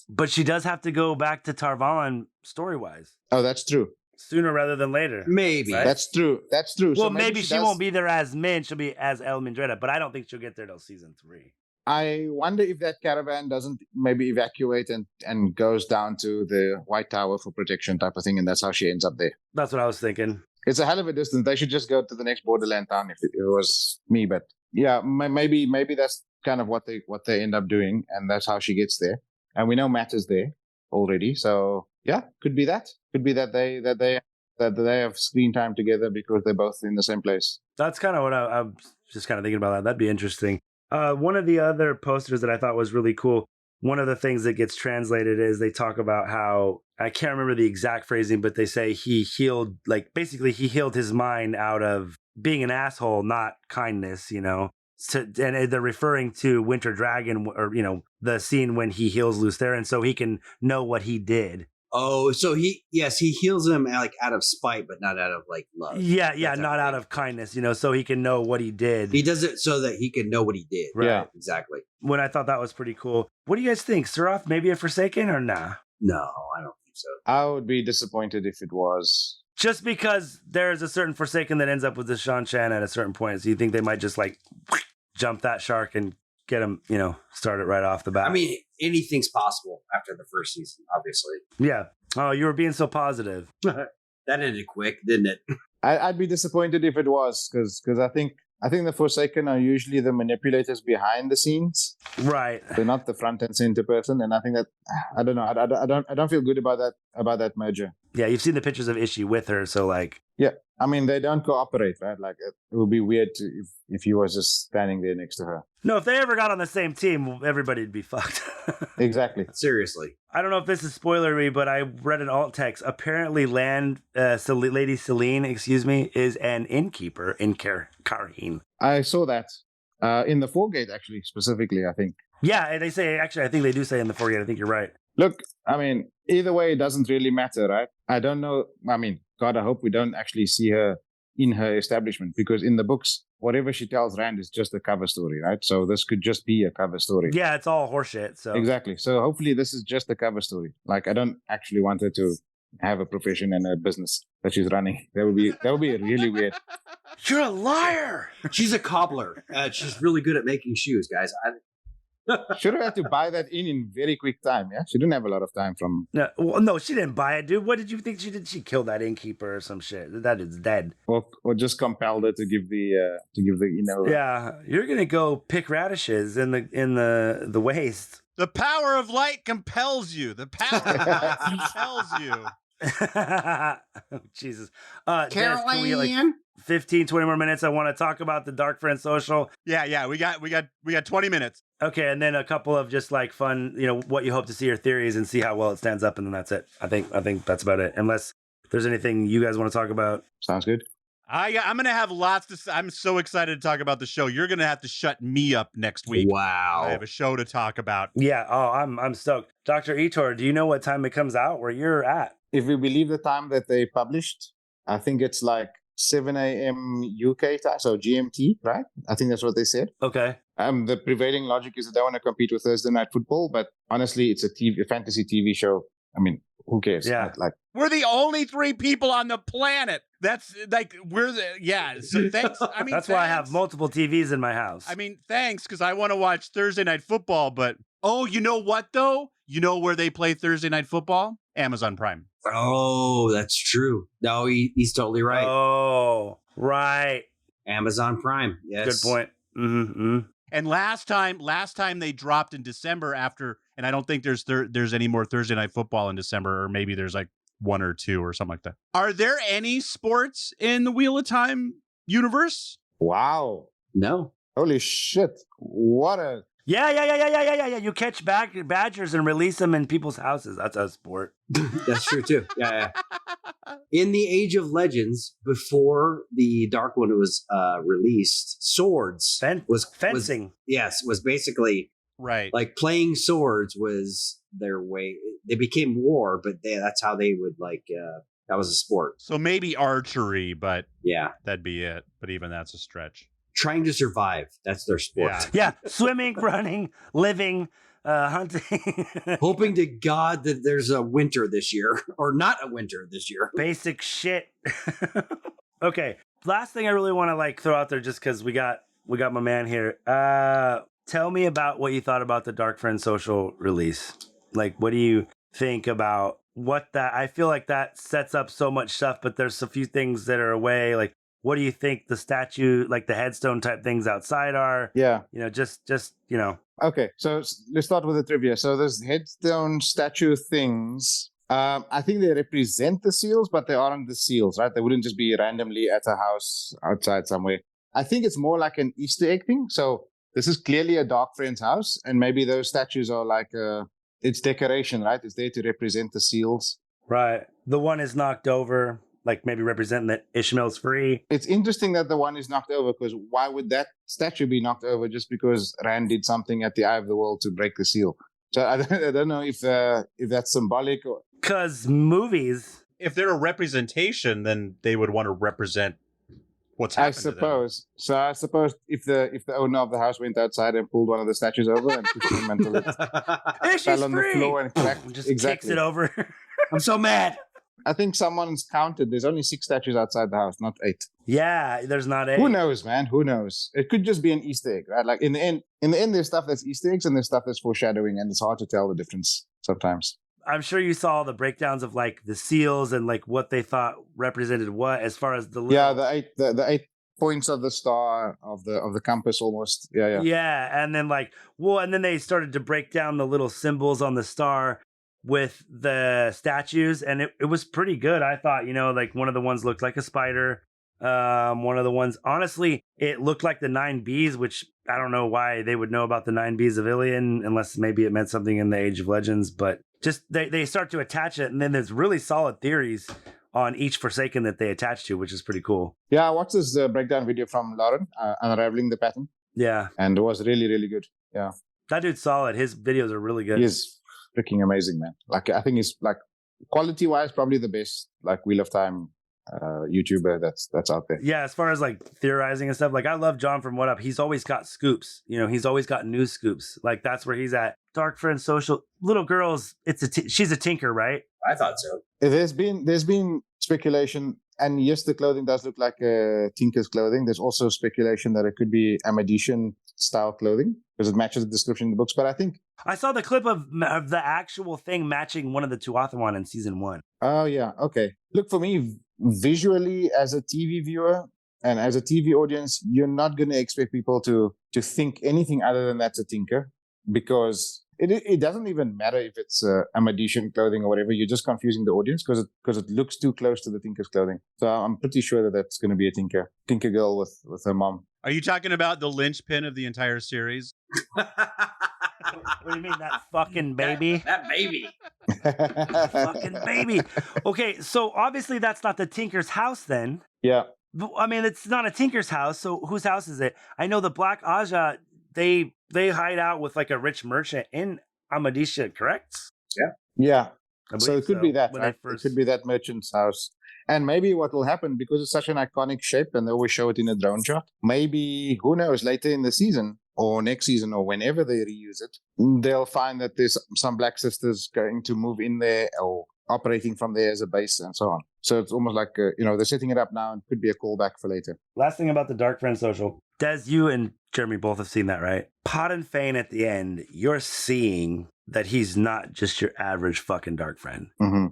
But she does have to go back to Tarv Island story-wise. Oh, that's true. Sooner rather than later. Maybe. Right? That's true. Well, So maybe she won't be there as Min. She'll be as El Mindreda, but I don't think she'll get there till season 3. I wonder if that caravan doesn't maybe evacuate and goes down to the White Tower for protection type of thing, and that's how she ends up there. That's what I was thinking. It's a hell of a distance. They should just go to the next borderland town if it was me. But yeah, maybe that's kind of what they end up doing, and that's how she gets there. And we know Matt is there already, so yeah, could be that. Could be that they have screen time together because they're both in the same place. That's kind of what I'm just kind of thinking about. That'd be interesting. One of the other posters that I thought was really cool. One of the things that gets translated is they talk about how, I can't remember the exact phrasing, but they say he healed his mind out of being an asshole, not kindness, and they're referring to Winter Dragon, or, the scene when he heals Lutheran so he can know what he did. Oh, so he heals him like out of spite, but not out of like love. Yeah, not out of kindness, so he can know what he did. He does it so that he can know what he did. Right. Yeah, exactly. When I thought that was pretty cool. What do you guys think? Seraph, maybe a Forsaken or nah? No, I don't think so. I would be disappointed if it was. Just because there's a certain Forsaken that ends up with the Shan Chan at a certain point, so you think they might just like jump that shark and get him, start it right off the bat? I mean, anything's possible after the first season, obviously. Yeah. Oh, you were being so positive. That ended quick, didn't it? I'd be disappointed if it was, because I think the Forsaken are usually the manipulators behind the scenes. Right. They're not the front and center person, and I think that I don't know. I don't feel good about that merger. Yeah, you've seen the pictures of Ishii with her, so like. Yeah, I mean they don't cooperate, right? Like it would be weird if he was just standing there next to her. No, if they ever got on the same team, everybody'd be fucked. Exactly. Seriously. I don't know if this is spoilery, but I read an alt text. Apparently, Lady Celine, is an innkeeper in Karheen. I saw that in the Foregate, actually, specifically, I think. Yeah, they say, actually, I think they do say in the Foregate. I think you're right. Look, I mean, either way, it doesn't really matter, right? I don't know. I mean, God, I hope we don't actually see her in her establishment, because in the books, whatever she tells Rand is just a cover story, right? So this could just be a cover story. Yeah, it's all horseshit. So exactly. So hopefully this is just a cover story. Like, I don't actually want her to have a profession and a business that she's running. That would be really weird. You're a liar. She's a cobbler. She's really good at making shoes, guys. Should have had to buy that in very quick time. Yeah, she didn't have a lot of time from. No, she didn't buy it, dude. What did you think she did? She killed that innkeeper or some shit. That is dead. Or just compelled her to give the Yeah, you're gonna go pick radishes in the waste. The power of light compels you. The power of light compels you. Oh, Jesus. Caroline, 15, 20 more minutes. I want to talk about the Dark Friend Social. Yeah. We got 20 minutes. Okay, and then a couple of just like fun, what you hope to see your theories and see how well it stands up, and then that's it. I think that's about it. Unless there's anything you guys want to talk about. Sounds good. I'm gonna have lots to say. I'm so excited to talk about the show. You're gonna have to shut me up next week. Wow. I have a show to talk about. Yeah. Oh, I'm stoked. Dr. Eator, do you know what time it comes out where you're at? If we believe the time that they published, I think it's like 7 a.m. UK time, so GMT, right? I think that's what they said. Okay. The prevailing logic is that they want to compete with Thursday Night Football, but honestly, it's a fantasy TV show. I mean, who cares? Yeah. Right? Like, we're the only 3 people on the planet. That's like So thanks. I mean, that's why I have multiple TVs in my house. I mean, thanks, because I want to watch Thursday Night Football. But you know what though? You know where they play Thursday Night Football? Amazon Prime. Oh, that's true. No, he's totally right. Oh, right. Amazon Prime. Yes. Good point. Mm-hmm. And last time they dropped in December after, and I don't think there's any more Thursday Night Football in December, or maybe there's like 1 or 2 or something like that. Are there any sports in the Wheel of Time universe? wow. No. Holy shit. What a... Yeah. You catch badgers and release them in people's houses. That's a sport. That's true too. Yeah. In the Age of Legends, before the Dark One was released, swords was fencing. Was basically right. Like playing swords was their way. They became war, but that's how they would that was a sport. So maybe archery, but yeah, that'd be it. But even that's a stretch. Trying to survive. That's their sport. Yeah. Swimming, running, living, hunting. Hoping to God that there's a winter this year, or not a winter this year. Basic shit. Okay. Last thing I really want to throw out there, just because we got my man here. Tell me about what you thought about the Dark Friend Social release. Like, what do you think about what that, I feel like that sets up so much stuff, but there's a few things that are away. Like, what do you think the statue, like the headstone type things outside are? Yeah. Just, Okay, so let's start with the trivia. So those headstone statue things, I think they represent the seals, but they aren't the seals, right? They wouldn't just be randomly at a house outside somewhere. I think it's more like an Easter egg thing. So this is clearly a dark friend's house, and maybe those statues are like it's decoration, right? It's there to represent the seals. right. The one is knocked over, like maybe representing that Ishmael's free. It's interesting that the one is knocked over, because why would that statue be knocked over just because Rand did something at the Eye of the World to break the seal? So I don't know if that's symbolic or. Because movies. If they're a representation, then they would want to represent what's I happened to them. suppose. So I suppose if the owner of the house went outside and pulled one of the statues over and pushed him until it She's fell on free! the floor and cracked. Just Exactly. kicks it over. I'm so mad. I think someone's counted. There's only 6 statues outside the house, not 8. Yeah, there's not a. Who knows, man? Who knows? It could just be an Easter egg, right? Like in the end, there's stuff that's Easter eggs and there's stuff that's foreshadowing, and it's hard to tell the difference sometimes. I'm sure you saw the breakdowns of like the seals and like what they thought represented what, as far as the little... Yeah, the 8 points of the star of the compass almost. Yeah. And then and then they started to break down the little symbols on the star with the statues, and it was pretty good. I thought, like one of the ones looked like a spider. One of the ones, honestly, it looked like the 9 Bs, which I don't know why they would know about the 9 Bs of Ilion, unless maybe it meant something in the Age of Legends. But just they start to attach it, and then there's really solid theories on each Forsaken that they attach to, which is pretty cool. Yeah, I watched this breakdown video from Lauren, Unraveling the Pattern. Yeah. And it was really, really good. Yeah. That dude's solid. His videos are really good. He's freaking amazing, man. Like, I think he's like quality-wise probably the best like Wheel of Time YouTuber that's out there. Yeah, as far as like theorizing and stuff, like I love John from What Up. He's always got scoops. He's always got news scoops. Like that's where he's at. Dark Friend Social. Little girls, she's a tinker, right? I thought so. There's been speculation, and yes, the clothing does look like Tinker's clothing. There's also speculation that it could be Amadician style clothing because it matches the description in the books. But I think I saw the clip of the actual thing matching one of the Tuathawan in season 1. Oh yeah, okay. Look, for me, visually as a TV viewer and as a TV audience, you're not going to expect people to think anything other than that's a Tinker, because it doesn't even matter if it's Amadician clothing or whatever. You're just confusing the audience because it looks too close to the Tinker's clothing. So I'm pretty sure that's going to be a Tinker girl with her mom. Are you talking about the linchpin of the entire series? What do you mean, that fucking baby? That baby. Fucking baby. Okay, so obviously that's not the Tinker's house then. Yeah. I mean, it's not a Tinker's house, so whose house is it? I know the Black Aja, they hide out with like a rich merchant in Amadisha, correct? Yeah. I So believe it could be that, when right? they first... It could be that merchant's house. And maybe what will happen, because it's such an iconic shape and they always show it in a drone shot, maybe, who knows, later in the season or next season or whenever they reuse it, they'll find that there's some Black Sisters going to move in there or operating from there as a base and so on. So it's almost like, they're setting it up now and could be a callback for later. Last thing about the Dark Friend Social. Des, you and Jeremy both have seen that, right? Pot and Fane at the end, you're seeing that he's not just your average fucking Dark Friend. Mm-hmm.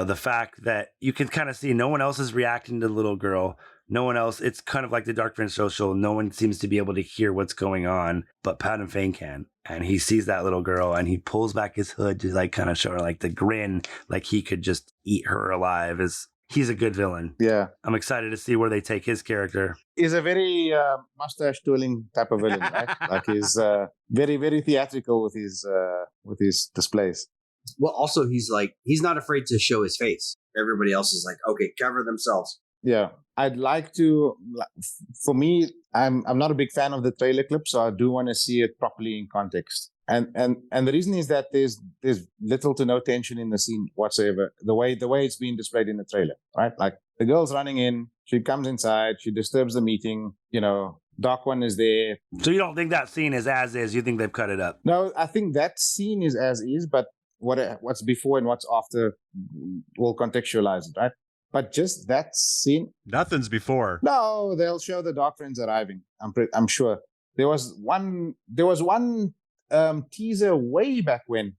The fact that you can kind of see no one else is reacting to the little girl. No one else. It's kind of like the Dark Friend Social. No one seems to be able to hear what's going on, but Pat and Fane can. And he sees that little girl and he pulls back his hood to like kind of show her like the grin, like he could just eat her alive. He's a good villain. Yeah. I'm excited to see where they take his character. He's a very mustache twirling type of villain, right? Like he's very, very theatrical with his displays. Well, also he's not afraid to show his face. Everybody else is like, okay, cover themselves. Yeah, I'd like to. For me, I'm not a big fan of the trailer clip, so I do want to see it properly in context. And the reason is that there's little to no tension in the scene whatsoever. The way it's being displayed in the trailer, right? Like the girl's running in, she comes inside, she disturbs the meeting. Dark One is there. So you don't think that scene is as is? You think they've cut it up? No, I think that scene is as is, but what's before and what's after will contextualize it, right? But just that scene, Nothing's before. no, they'll show the Dark Friends arriving. I'm sure there was one teaser way back when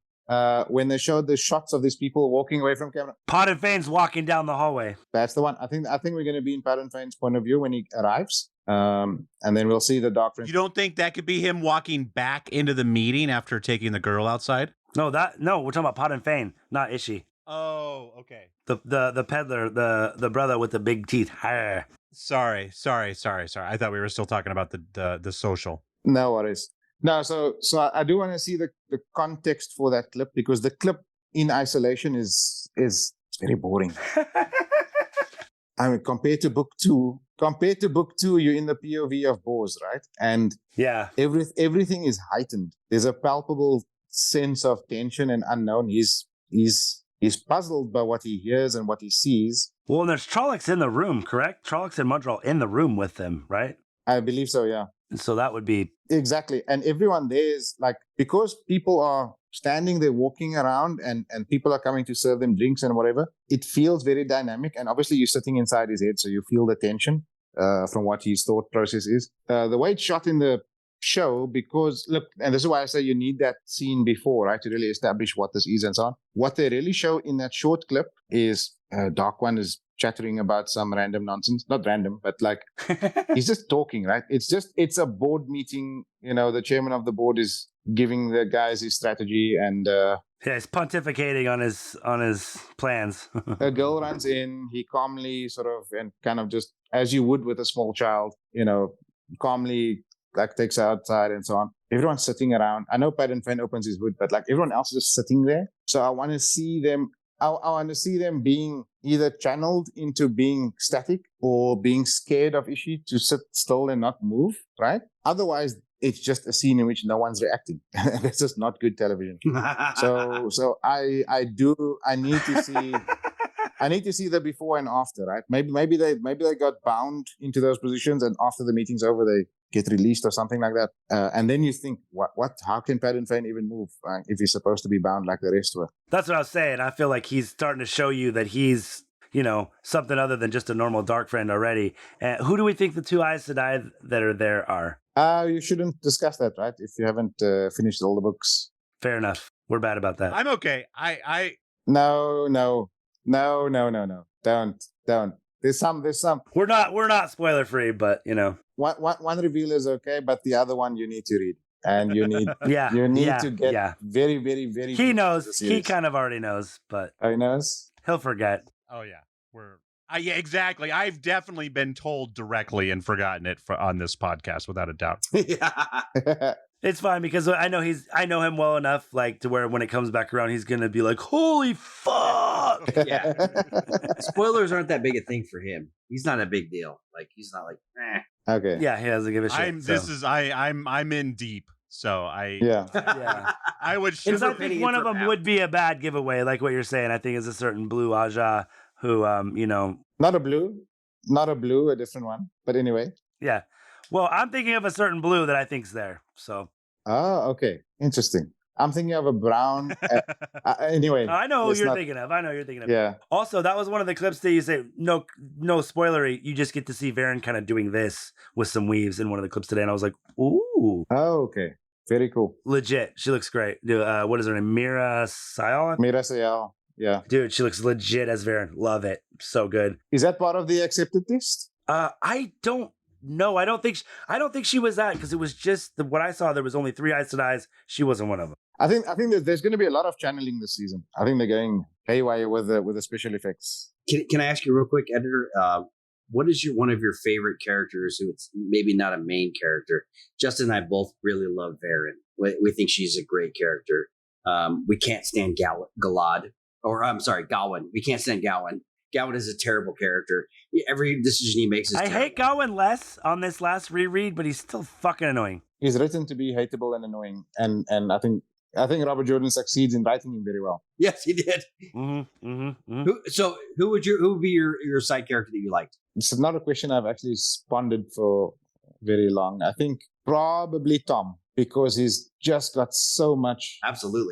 when they showed the shots of these people walking away from camera. Pot Fane's walking down the hallway. That's the one. I think we're going to be in Pattern Fane's point of view when he arrives. And then we'll see the Dark Friend. You don't think that could be him walking back into the meeting after taking the girl outside? No, we're talking about Pot Fane, not Ishii. Oh, okay. The peddler, the brother with the big teeth. Arr. Sorry. I thought we were still talking about the social. No worries. No, so I do want to see the context for that clip, because the clip in isolation is very boring. I mean, compared to book two, you're in the POV of Bose, right? And yeah, everything is heightened. There's a palpable sense of tension and unknown. He's puzzled by what he hears and what he sees. Well, and there's Trollocs in the room, correct? Trollocs and Mudral in the room with them, right? I believe so, yeah. So that would be... Exactly. And everyone there is like, because people are standing there walking around and people are coming to serve them drinks and whatever, it feels very dynamic. And obviously you're sitting inside his head, so you feel the tension from what his thought process is. The way it's shot in the show, because look, and this is why I say you need that scene before, right, to really establish what this is and so on. What they really show in that short clip is Dark One is chattering about some random nonsense. Not random, but like he's just talking, right? It's a board meeting. You know, the chairman of the board is giving the guys his strategy, and yeah, he's pontificating on his plans. A girl runs in. He calmly sort of, and kind of just as you would with a small child, you know, calmly like takes her outside and so on. Everyone's sitting around. I know Paddon Fane opens his hood, but like everyone else is just sitting there. So I want to see them. I want to see them being either channeled into being static or being scared of Ishii to sit still and not move, right? Otherwise, it's just a scene in which no one's reacting. That's just not good television. So I need to see the before and after, right? Maybe they got bound into those positions, and after the meeting's over, they get released or something like that. And then you think, how can Paddon Fane even move if he's supposed to be bound like the rest were? That's what I was saying. I feel like he's starting to show you that he's, you know, something other than just a normal Dark Friend already. Who do we think the two Aes Sedai that are there are? You shouldn't discuss that, right? If you haven't finished all the books. Fair enough. We're bad about that. I'm okay. No. Don't. There's some. We're not spoiler free, but you know. One reveal is okay, but the other one you need to read. And you need to get very, very, very. He knows. He kind of already knows, but he knows. He'll forget. Oh yeah, yeah, exactly. I've definitely been told directly and forgotten it on this podcast, without a doubt. Yeah. It's fine because I know him well enough, like to where when it comes back around, he's gonna be like, "Holy fuck!" Yeah. Spoilers aren't that big a thing for him. He's not a big deal. Like he's not like, eh. Okay. Yeah, he doesn't give a shit. I'm in deep. So yeah. I would. I think one of them would be a bad giveaway, like what you're saying. I think is a certain Blue Aja who, you know, not a blue, a different one. But anyway. Yeah. Well, I'm thinking of a certain blue that I think's there. So. Oh, okay. Interesting. I'm thinking of a brown. Anyway. I know who you're thinking of. Yeah. Also, that was one of the clips that you say, no spoilery. You just get to see Varen kind of doing this with some weaves in one of the clips today. And I was like, ooh. Oh, okay. Very cool. Legit. She looks great. What is her name? Mira Sayal? Mira Sayal. Yeah. Dude, she looks legit as Varen. Love it. So good. Is that part of the accepted list? I don't know. I don't think she was that, because it was just what I saw. There was only 3 Aes Sedais. She wasn't one of them. I think there's going to be a lot of channeling this season. I think they're going haywire with the special effects. Can I ask you real quick, editor? What is one of your favorite characters who it's maybe not a main character? Justin and I both really love Varen. We think she's a great character. We can't stand Galad. Or I'm sorry, Gawain. We can't stand Gawain. Gawain is a terrible character. Every decision he makes is terrible. Hate Gawain less on this last reread, but he's still fucking annoying. He's written to be hateable and annoying, and I think Robert Jordan succeeds in writing him very well. Yes, he did. Mm-hmm, mm-hmm, mm-hmm. Who would be your side character that you liked? It's not a question I've actually pondered for very long. I think probably Tom, because he's just got so much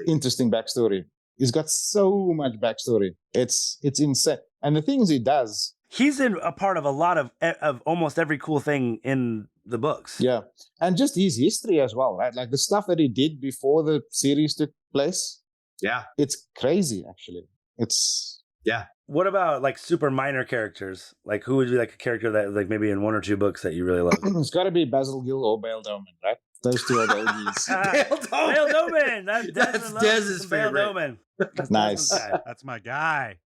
interesting backstory. He's got so much backstory. It's insane. And the things he does. He's in a part of a lot of almost every cool thing in the books. Yeah. And just his history as well, right? Like the stuff that he did before the series took place. Yeah. It's crazy, actually. It's What about like super minor characters? Like who would be like a character that like maybe in one or two books that you really love? it's got to be Basil Gill or Bale Doman, right? Those two are the OGs. Bale Doman. That's Dez's favorite. Bale Doman. That's Nice. Desmond's guy. That's my guy.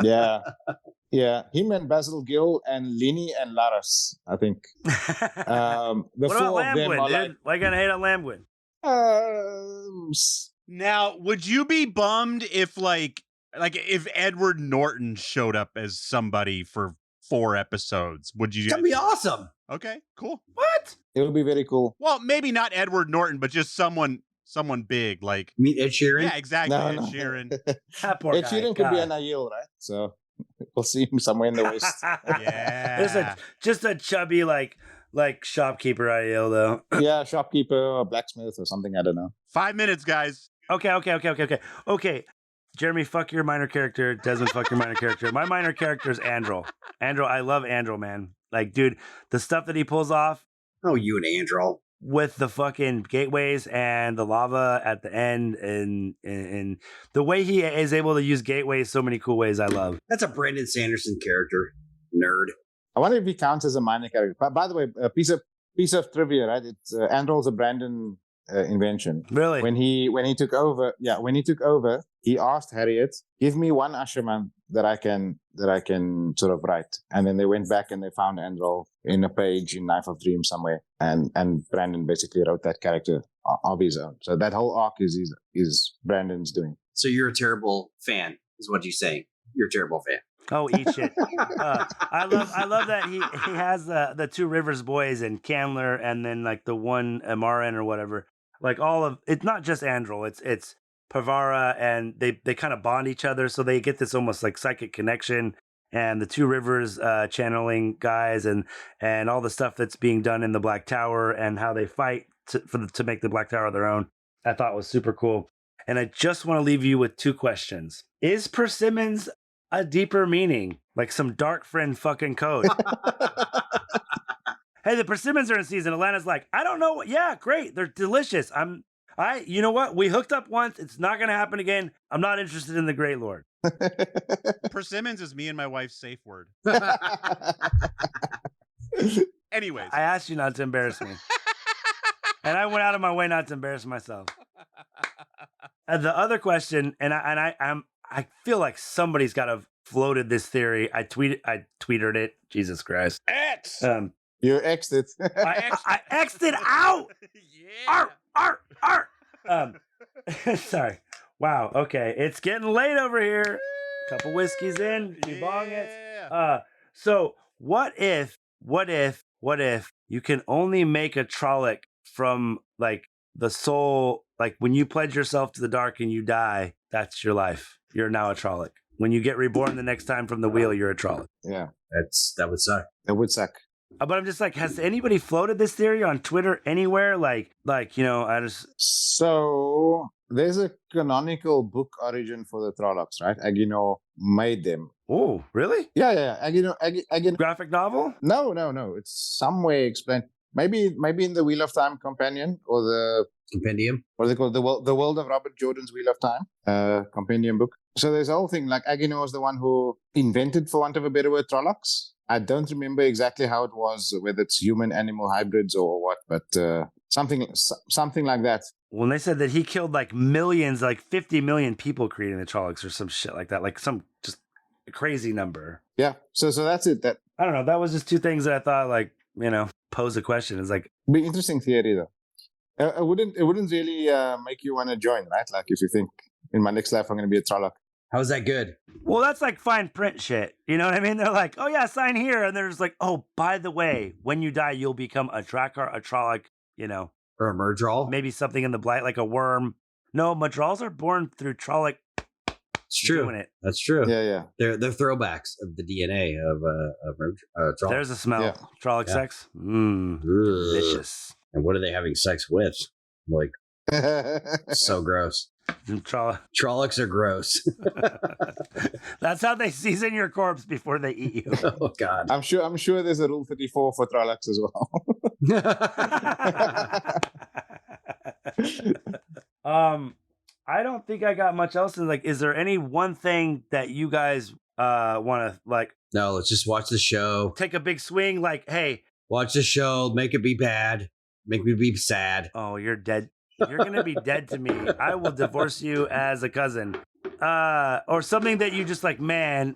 Yeah. Yeah. Him and Basil Gill and Lini and Laris, I think. The What four about of them Lambwin, are dude? Why you gonna hate on Lambwin? Now, would you be bummed if like if Edward Norton showed up as somebody for 4 episodes? Would you? That'd be awesome. Okay, cool. What? It would be very cool. Well, maybe not Edward Norton, but just someone big, like Meet Ed Sheeran. yeah, exactly. No, Ed no. Sheeran. That poor Ed guy. Sheeran could be God. an Aiel, right? So we'll see him somewhere in the West. Yeah. just a chubby like shopkeeper Aiel though. Yeah, shopkeeper or blacksmith or something. I don't know. 5 minutes, guys. Okay. Jeremy, fuck your minor character. Desmond, fuck your minor character. My minor character is Andrel. I love Andrel, man. Like, dude, the stuff that he pulls off Oh, you and Andrel. with the fucking gateways and the lava at the end and the way he is able to use gateways so many cool ways I love. That's a Brandon Sanderson character. Nerd. I wonder if he counts as a minor character. But by the way, a piece of trivia, right? It's Andrel's a Brandon invention. Really? When he took over, he asked Harriet, "Give me one Usherman that I can sort of write." And then they went back and they found Andrel in a page in Knife of Dreams somewhere, and Brandon basically wrote that character of his own. So that whole arc is Brandon's doing. So you're a terrible fan, is what you're saying. You're a terrible fan. Oh, eat shit. I love that he has the Two Rivers boys and Candler and then like the one Amaran or whatever. Like all of it's not just Andrel, it's Pavara, and they kind of bond each other, so they get this almost like psychic connection. And the Two Rivers channeling guys and all the stuff that's being done in the Black Tower and how they fight to make the Black Tower their own, I thought was super cool. And I just want to leave you with 2 questions. Is Persimmons a deeper meaning, like some dark friend fucking code? Hey, the persimmons are in season. Alana's like, I don't know. Yeah, great. They're delicious. You know what? We hooked up once. It's not going to happen again. I'm not interested in the Great Lord. Persimmons is me and my wife's safe word. Anyways. I asked you not to embarrass me. And I went out of my way not to embarrass myself. And the other question, I feel like somebody's got to floated this theory. I tweeted it. Jesus Christ. X. You X'd it. I X'd it out. Yeah. Art. Sorry. Wow. Okay. It's getting late over here. Couple whiskeys in. You bong it. So what if you can only make a Trolloc from like the soul, like when you pledge yourself to the dark and you die, that's your life. You're now a Trolloc. When you get reborn the next time from the wheel, you're a Trolloc. Yeah. That would suck. That would suck. But I'm just like, has anybody floated this theory on Twitter anywhere? Like, I just... So there's a canonical book origin for the Trollocs, right? Agino made them. Oh, really? Yeah. Agino. Graphic novel? No. It's some way explained. Maybe in the Wheel of Time Companion or the Compendium. What are they called? The World of Robert Jordan's Wheel of Time compendium book. So there's a whole thing like Agino was the one who invented, for want of a better word, Trollocs. I don't remember exactly how it was, whether it's human-animal hybrids or what, but something like that. When they said that he killed like millions, like 50 million people creating the Trollocs or some shit like that, like some just crazy number. Yeah. So that's it. That I don't know. That was just 2 things that I thought, like, pose a question. It's like, be interesting theory though. It wouldn't really make you want to join, right? Like if you think in my next life I'm going to be a Trolloc. How's that good? well, that's like fine print shit. You know what I mean? They're like, oh yeah, sign here, and they're just like, oh, by the way, when you die, you'll become a Drakkar, a Trolloc, Or a Murdral? maybe something in the blight, like a worm. No, Madrals are born through Trolloc. It's true. Doing it. That's true. Yeah. They're throwbacks of the DNA of Trolloc. There's a smell. Yeah. Trolloc Yeah. sex. Ugh. Delicious. And what are they having sex with? Like, so gross. Trollocs are gross. That's how they season your corpse before they eat you. Oh God. I'm sure there's a rule 34 for Trollocs as well. I don't think I got much else. Like, is there any one thing that you guys want to like? No, let's just watch the show. Take a big swing. Like, hey, watch the show. Make it be bad. Make me be sad. Oh, you're dead. You're gonna be dead to me. I will divorce you as a cousin. Or something that you just like, man.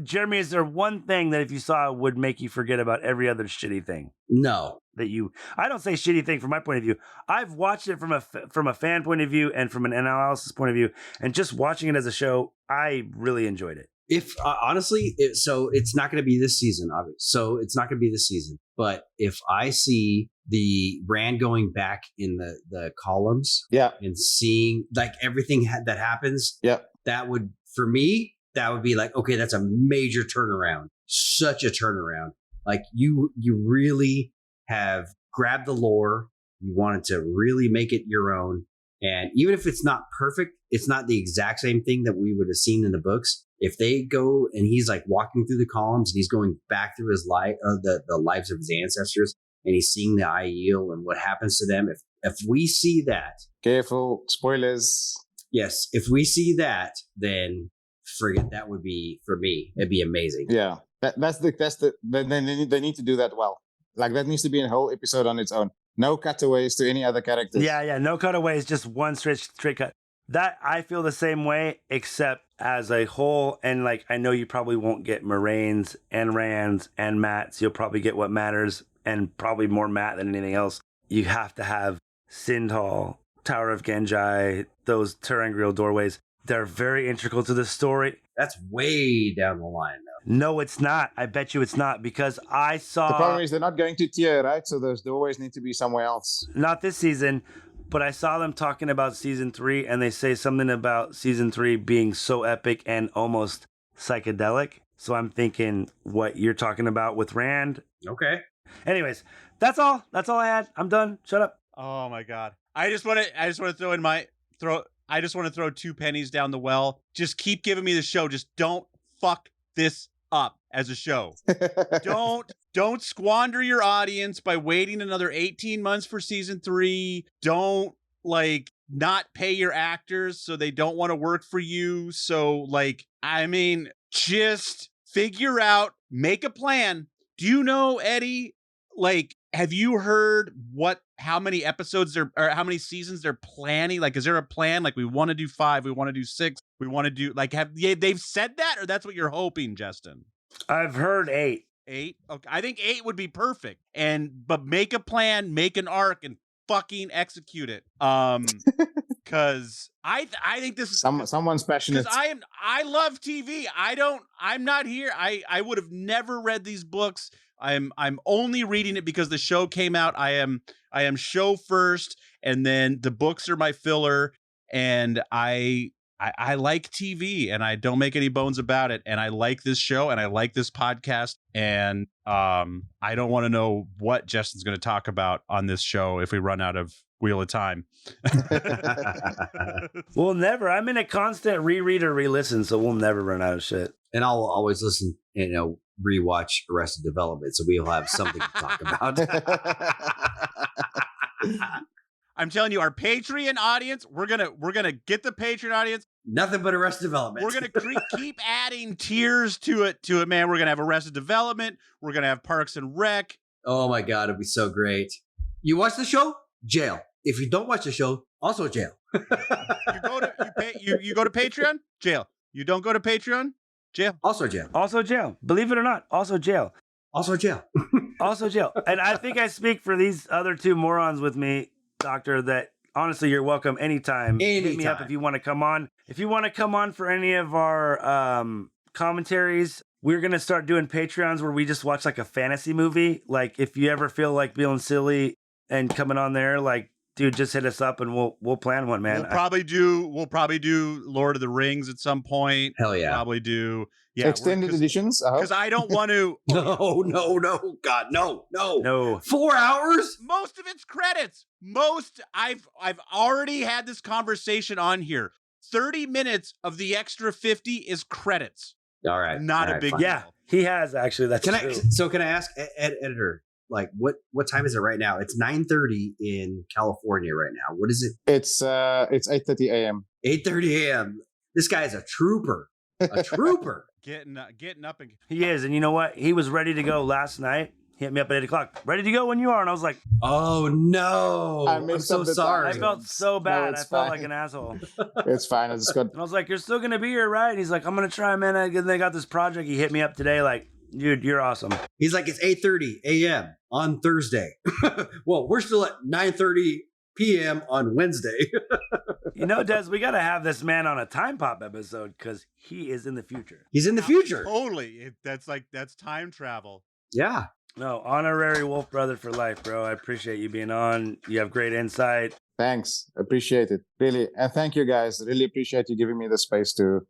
Jeremy, is there one thing that if you saw would make you forget about every other shitty thing? No. I don't say shitty thing from my point of view. I've watched it from a fan point of view and from an analysis point of view, and just watching it as a show, I really enjoyed it. If honestly, so it's not going to be this season, obviously. So it's not going to be this season. But if I see the Rand going back in the columns, and seeing like everything that happens, that would, for me, that would be like, okay, that's a major turnaround. Such a turnaround. Like you really have grabbed the lore. You wanted to really make it your own. And even if it's not perfect, it's not the exact same thing that we would have seen in the books. If they go and he's like walking through the columns and he's going back through his life, the lives of his ancestors, and he's seeing the Aiel and what happens to them. If we see that, careful, spoilers. Yes, if we see that, then friggin', that would be, for me, it'd be amazing. Yeah, that's the. They need to do that well. Like that needs to be a whole episode on its own. No cutaways to any other characters. Yeah, no cutaways, just one straight cut. That I feel the same way, except as a whole. And like, I know you probably won't get Moraines and Rands and Matts. You'll probably get what matters, and probably more Matt than anything else. You have to have Sindhal, Tower of Genjai, those Terangriel doorways. They're very integral to the story. That's way down the line, though. No, it's not. I bet you it's not, because I saw... The problem is they're not going to tier, right? So those doorways need to be somewhere else. Not this season, but I saw them talking about season 3, and they say something about season 3 being so epic and almost psychedelic. So I'm thinking what you're talking about with Rand. Okay. Anyways, that's all. That's all I had. I'm done. Shut up. Oh my God. I just want to throw 2 pennies down the well. Just keep giving me the show. Just don't fuck this up as a show. Don't squander your audience by waiting another 18 months for season 3. Don't not pay your actors so they don't want to work for you. So just figure out, make a plan. Do you know, Eddie, have you heard how many episodes or how many seasons they're planning? Is there a plan? We want to do 5, we want to do 6, we want to do they've said that, or that's what you're hoping, Justin? I've heard 8. 8? Okay. I think 8 would be perfect. But make a plan, make an arc, and fucking execute it. Cause I think this is someone's passionate. I love TV. I'm not here. I would have never read these books. I'm only reading it because the show came out. I am show first, and then the books are my filler. And I like TV, and I don't make any bones about it. And I like this show, and I like this podcast. And I don't want to know what Justin's going to talk about on this show if we run out of Wheel of Time. We'll never. I'm in a constant reread or re-listen, so we'll never run out of shit. And I'll always listen, rewatch Arrested Development, so we'll have something to talk about. I'm telling you, our Patreon audience, we're gonna get the Patreon audience. Nothing but Arrested Development. We're gonna keep adding tiers to it, man. We're gonna have Arrested Development. We're gonna have Parks and Rec. Oh my God, it'd be so great. You watch the show? Jail. If you don't watch the show, also jail. You go to Patreon? Jail. You don't go to Patreon? Jail. Also jail. Also jail. Believe it or not, also jail. Also jail. Also jail. And I think I speak for these other 2 morons with me, Doctor, that honestly, you're welcome anytime. Hit me up if you want to come on. If you want to come on for any of our commentaries, we're going to start doing Patreons where we just watch a fantasy movie. If you ever feel like feeling silly and coming on there, dude, just hit us up and we'll plan one, man. We'll probably do Lord of the Rings at some point. Hell yeah. Probably do extended editions. Because I don't want to. No, God, no. 4 hours? Most of it's credits. I've already had this conversation on here. 30 minutes of the extra 50 is credits. All right. Not a big deal. Yeah, he has actually. That's true. So can I ask editor? What time is it right now? It's 9:30 in California right now. What is it? It's 8:30 a.m. 8:30 a.m. This guy is a trooper. A trooper. Getting up and He is, and you know what? He was ready to go last night. He hit me up at 8:00. Ready to go when you are, and I was like, Oh no! I I'm messed so up the sorry. I time. felt so No, bad. it's I felt fine. like an asshole. It's fine. I just got And I was like, "You're still gonna be here, right?" And he's like, "I'm gonna try, man." And they got this project. He hit me up today, like, "Dude, you're awesome." He's like, it's 8:30 a.m. on Thursday. Well, we're still at 9:30 p.m. on Wednesday. You know, Des, we gotta have this man on a Time Pop episode because he is in the future. He's in the future. totally. That's time travel. Yeah. No, honorary Wolf Brother for life, bro. I appreciate you being on. You have great insight. thanks. Appreciate it. Really. And thank you guys. Really appreciate you giving me the space to,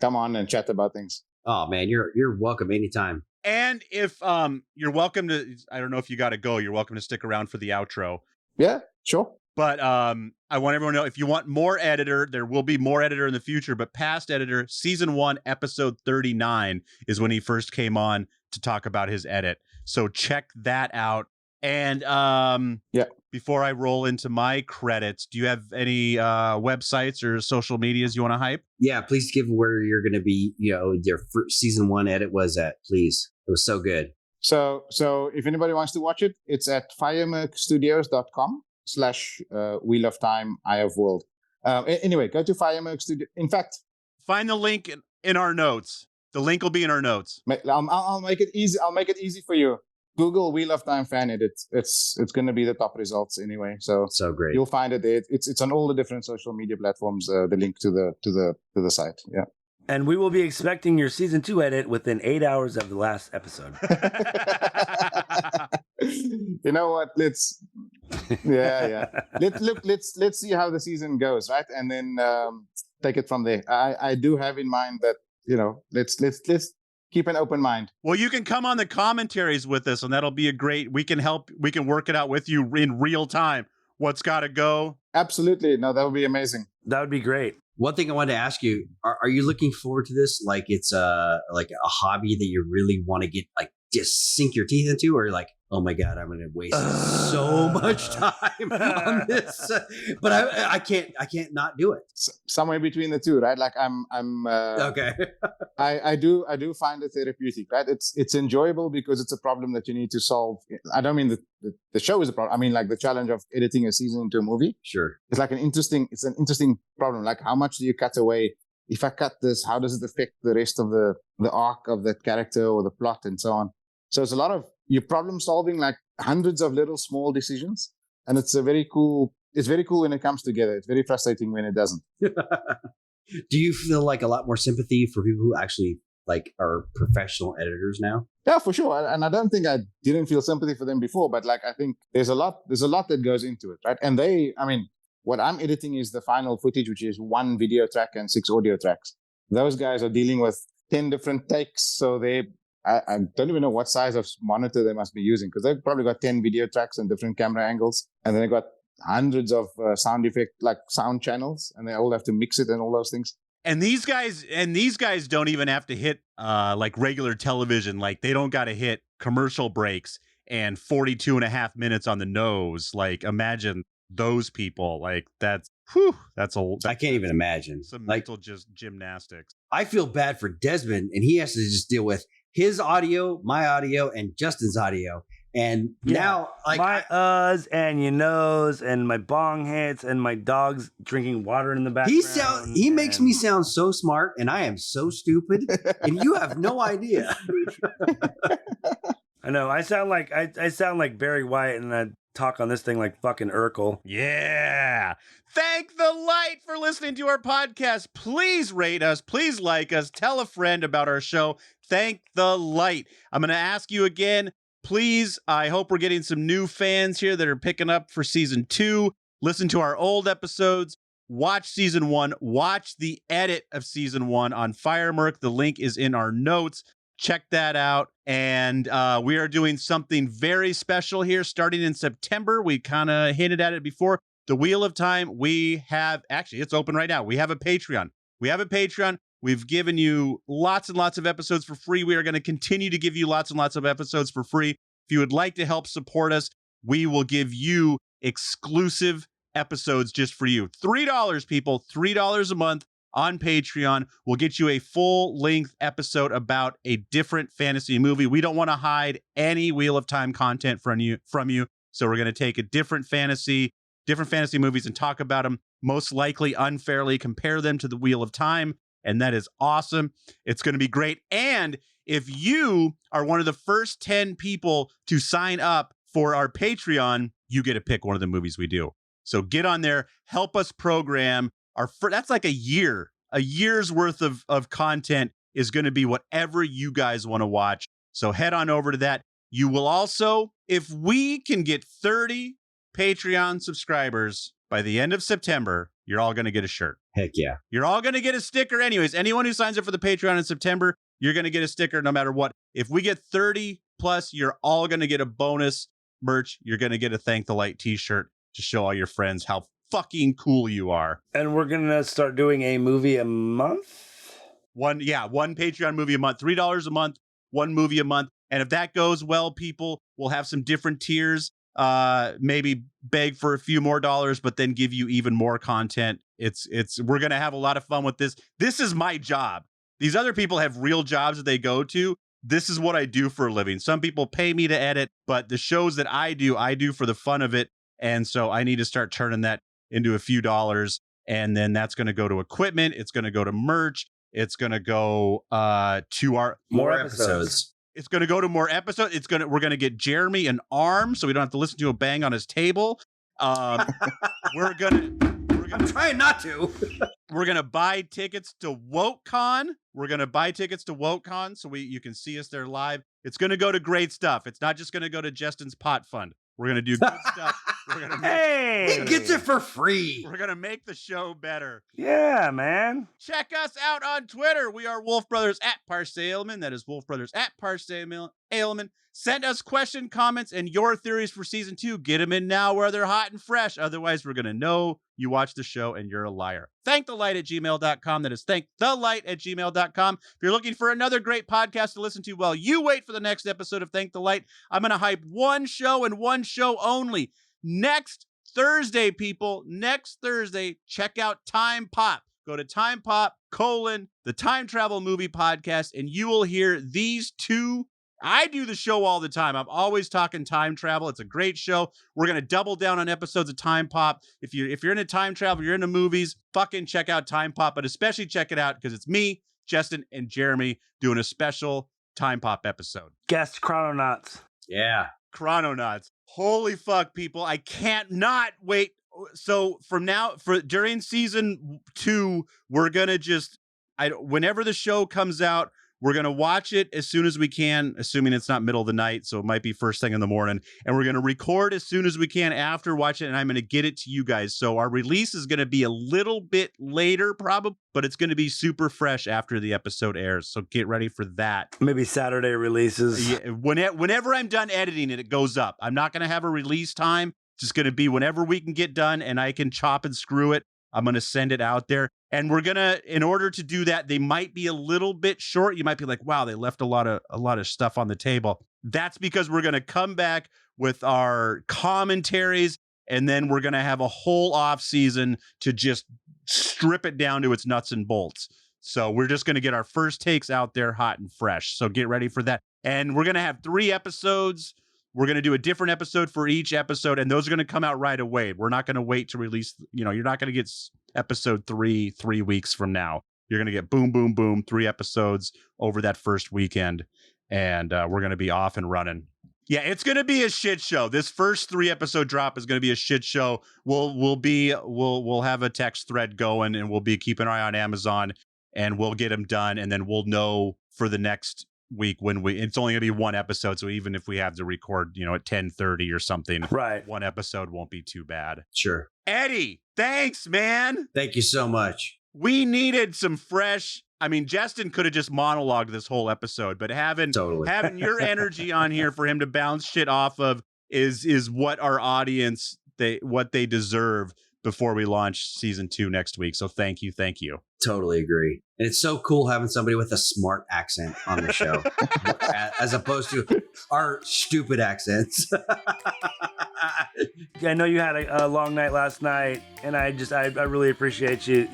come on and chat about things. Oh man, you're welcome anytime. And if you're welcome to, I don't know if you got to go, you're welcome to stick around for the outro. Yeah, sure. But I want everyone to know, if you want more Editor, there will be more Editor in the future. But past Editor, season 1, episode 39 is when he first came on to talk about his edit. So check that out. And before I roll into my credits, do you have any websites or social medias you want to hype? Yeah, please give where you're going to be. Your season 1 edit was at. Please, it was so good. So if anybody wants to watch it, it's at firemerkstudios.com/Wheel of Time, Eye of World. Anyway, go to Firemerk Studio. In fact, Find the link in our notes. The link will be in our notes. I'll make it easy. I'll make it easy for you. Google Wheel of Time fan edit. It's going to be the top results anyway. So great. you'll find it there. It's on all the different social media platforms. The link to the site. Yeah. And we will be expecting your season 2 edit within 8 hours of the last episode. You know what? Let's see how the season goes, right? And then take it from there. I do have in mind that let's keep an open mind. Well, you can come on the commentaries with us, and that'll be we can work it out with you in real time. What's got to go? Absolutely. No, that would be amazing. That would be great. One thing I wanted to ask you, are you looking forward to this? Like it's like a hobby that you really want to get, like, just sink your teeth into, or like, oh my God, I'm going to waste so much time on this, but I can't not do it. Somewhere between the two, right? Like I'm okay. I do find it therapeutic, right? It's enjoyable because it's a problem that you need to solve. I don't mean the show is a problem. I mean, like, the challenge of editing a season into a movie. Sure. It's an interesting problem. Like, how much do you cut away? If I cut this, how does it affect the rest of the arc of that character or the plot and so on? So it's a lot of you're problem solving, like hundreds of little small decisions. And it's very cool when it comes together. It's very frustrating when it doesn't. Do you feel like a lot more sympathy for people who actually like are professional editors now? Yeah, for sure. And I don't think I didn't feel sympathy for them before, but like, I think there's a lot that goes into it, right? And what I'm editing is the final footage, which is 1 video track and 6 audio tracks. Those guys are dealing with 10 different takes. So I don't even know what size of monitor they must be using, because they've probably got 10 video tracks and different camera angles. And then they've got hundreds of sound channels, and they all have to mix it and all those things. And these guys don't even have to hit like regular television. Like, they don't got to hit commercial breaks and 42.5 minutes on the nose. Like, imagine those people. Like, that's I can't even imagine. Some mental just gymnastics. I feel bad for Desmond, and he has to just deal with his audio, my audio, and Justin's audio. And now, like, my uhs and your nose and my bong hits and my dog's drinking water in the background. He makes me sound so smart, and I am so stupid, and you have no idea. I know. I sound like Barry White, and I talk on this thing like fucking Urkel. Yeah. Thank the light for listening to our podcast. Please rate us. Please like us. Tell a friend about our show. Thank the light. I'm going to ask you again. Please, I hope we're getting some new fans here that are picking up for season 2. Listen to our old episodes. Watch season 1. Watch the edit of season 1 on Firemerk. The link is in our notes. Check that out. And we are doing something very special here starting in September. We kind of hinted at it before. The Wheel of Time, it's open right now. We have a Patreon. We've given you lots and lots of episodes for free. We are going to continue to give you lots and lots of episodes for free. If you would like to help support us, we will give you exclusive episodes just for you. $3, people, $3 a month on Patreon will get you a full-length episode about a different fantasy movie. We don't want to hide any Wheel of Time content from you. So we're going to take a different fantasy movies and talk about them, most likely unfairly compare them to the Wheel of Time. And that is awesome. It's going to be great. And if you are one of the first 10 people to sign up for our Patreon, you get to pick one of the movies we do. So get on there, help us program that's like a year's worth of content is going to be whatever you guys want to watch. So head on over to that. You will also, if we can get 30 Patreon subscribers by the end of September, you're all going to get a shirt. Heck yeah. You're all going to get a sticker anyways. Anyone who signs up for the Patreon in September, you're going to get a sticker no matter what. If we get 30 plus, you're all going to get a bonus merch. You're going to get a Thank the Light t-shirt to show all your friends how fucking cool you are. And we're going to start doing a movie a month? One Patreon movie a month, $3 a month, one movie a month. And if that goes well, people will have some different tiers, maybe beg for a few more dollars, but then give you even more content. We're going to have a lot of fun with this. This is my job. These other people have real jobs that they go to. This is what I do for a living. Some people pay me to edit, but the shows that I do for the fun of it. And so I need to start turning that into a few dollars. And then that's going to go to equipment. It's going to go to merch. It's going to go to our more episodes. It's going to go to more episodes. We're going to get Jeremy an arm so we don't have to listen to a bang on his table. I'm trying not to. We're going to buy tickets to WokeCon. So you can see us there live. It's going to go to great stuff. It's not just going to go to Justin's pot fund. We're going to do good stuff. We're going to He gets it for free. We're going to make the show better. Yeah, man. Check us out on Twitter. We are Wolf Brothers at Parse Ailman. That is Wolf Brothers at Parse Ailman. Send us question, comments, and your theories for season 2. Get them in now where they're hot and fresh. Otherwise, we're going to know you watched the show and you're a liar. Thankthelight@gmail.com. That is thankthelight@gmail.com. If you're looking for another great podcast to listen to while you wait for the next episode of Thank the Light, I'm going to hype one show and one show only. Next Thursday, people. Next Thursday, check out Time Pop. Go to Time Pop, the Time Travel Movie Podcast, and you will hear these two. I do the show all the time. I'm always talking time travel. It's a great show. We're going to double down on episodes of Time Pop. If you're into time travel, you're into movies, fucking check out Time Pop, but especially check it out because it's me, Justin, and Jeremy doing a special Time Pop episode. Guest Chrononauts. Yeah. Chrononauts. Holy fuck, people. I can't not wait. So during season 2, we're going to whenever the show comes out, we're going to watch it as soon as we can, assuming it's not middle of the night. So it might be first thing in the morning. And we're going to record as soon as we can after watch it. And I'm going to get it to you guys. So our release is going to be a little bit later, probably, but it's going to be super fresh after the episode airs. So get ready for that. Maybe Saturday releases. Yeah, whenever I'm done editing it, it goes up. I'm not going to have a release time. It's just going to be whenever we can get done and I can chop and screw it. I'm going to send it out there. And we're going to, in order to do that, they might be a little bit short. You might be like, wow, they left a lot of stuff on the table. That's because we're going to come back with our commentaries, and then we're going to have a whole off season to just strip it down to its nuts and bolts. So we're just going to get our first takes out there hot and fresh. So get ready for that. And we're going to have 3 episodes. We're going to do a different episode for each episode, and those are going to come out right away. We're not going to wait to release, you're not going to get episode 3 weeks from now. You're going to get boom, boom, boom, 3 episodes over that first weekend, and we're going to be off and running. Yeah, it's going to be a shit show. This first 3 episode drop is going to be a shit show. We'll have a text thread going, and we'll be keeping an eye on Amazon, and we'll get them done, and then we'll know for the next week when it's only gonna be 1 episode, so even if we have to record at 10:30 or something, right, 1 episode won't be too bad. Sure. Eddie, thanks, man. Thank you so much. We needed some fresh. I mean, Justin could have just monologued this whole episode, but having your energy on here for him to bounce shit off of is what our audience what they deserve before we launch season 2 next week. So thank you. Totally agree. And it's so cool having somebody with a smart accent on the show as opposed to our stupid accents. I know you had a long night last night, and I really appreciate you,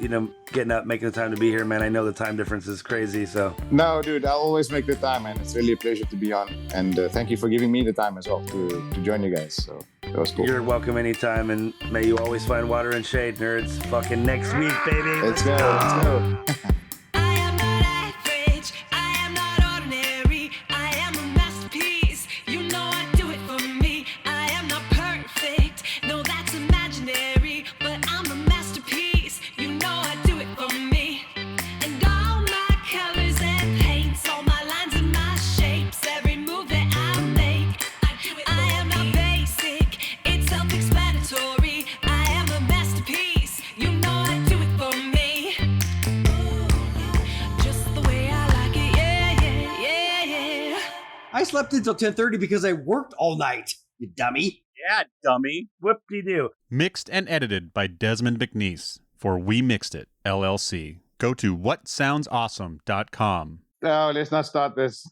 getting up, making the time to be here, man. I know the time difference is crazy, so. No, dude, I'll always make the time, and it's really a pleasure to be on. And thank you for giving me the time as well to join you guys. So that was cool. You're welcome anytime, and may you always find water and shade, nerds. Fucking next week, baby. Let's go. Let's go. I am not average, I am not ordinary, I am a masterpiece, you know I do it for me. I am not perfect, no that's imaginary, but I'm a masterpiece, you know I do it for me. And all my colors and paints, all my lines and my shapes, every move that I make, I am not basic, it's self-explanatory, I am a masterpiece, you know I do it for me. Just the way I like it, yeah. I slept until 10:30 because I worked all night, you dummy. Yeah, dummy. Whoop-de-doo. Mixed and edited by Desmond McNeese for We Mixed It, LLC. Go to whatsoundsawesome.com. No, let's not start this.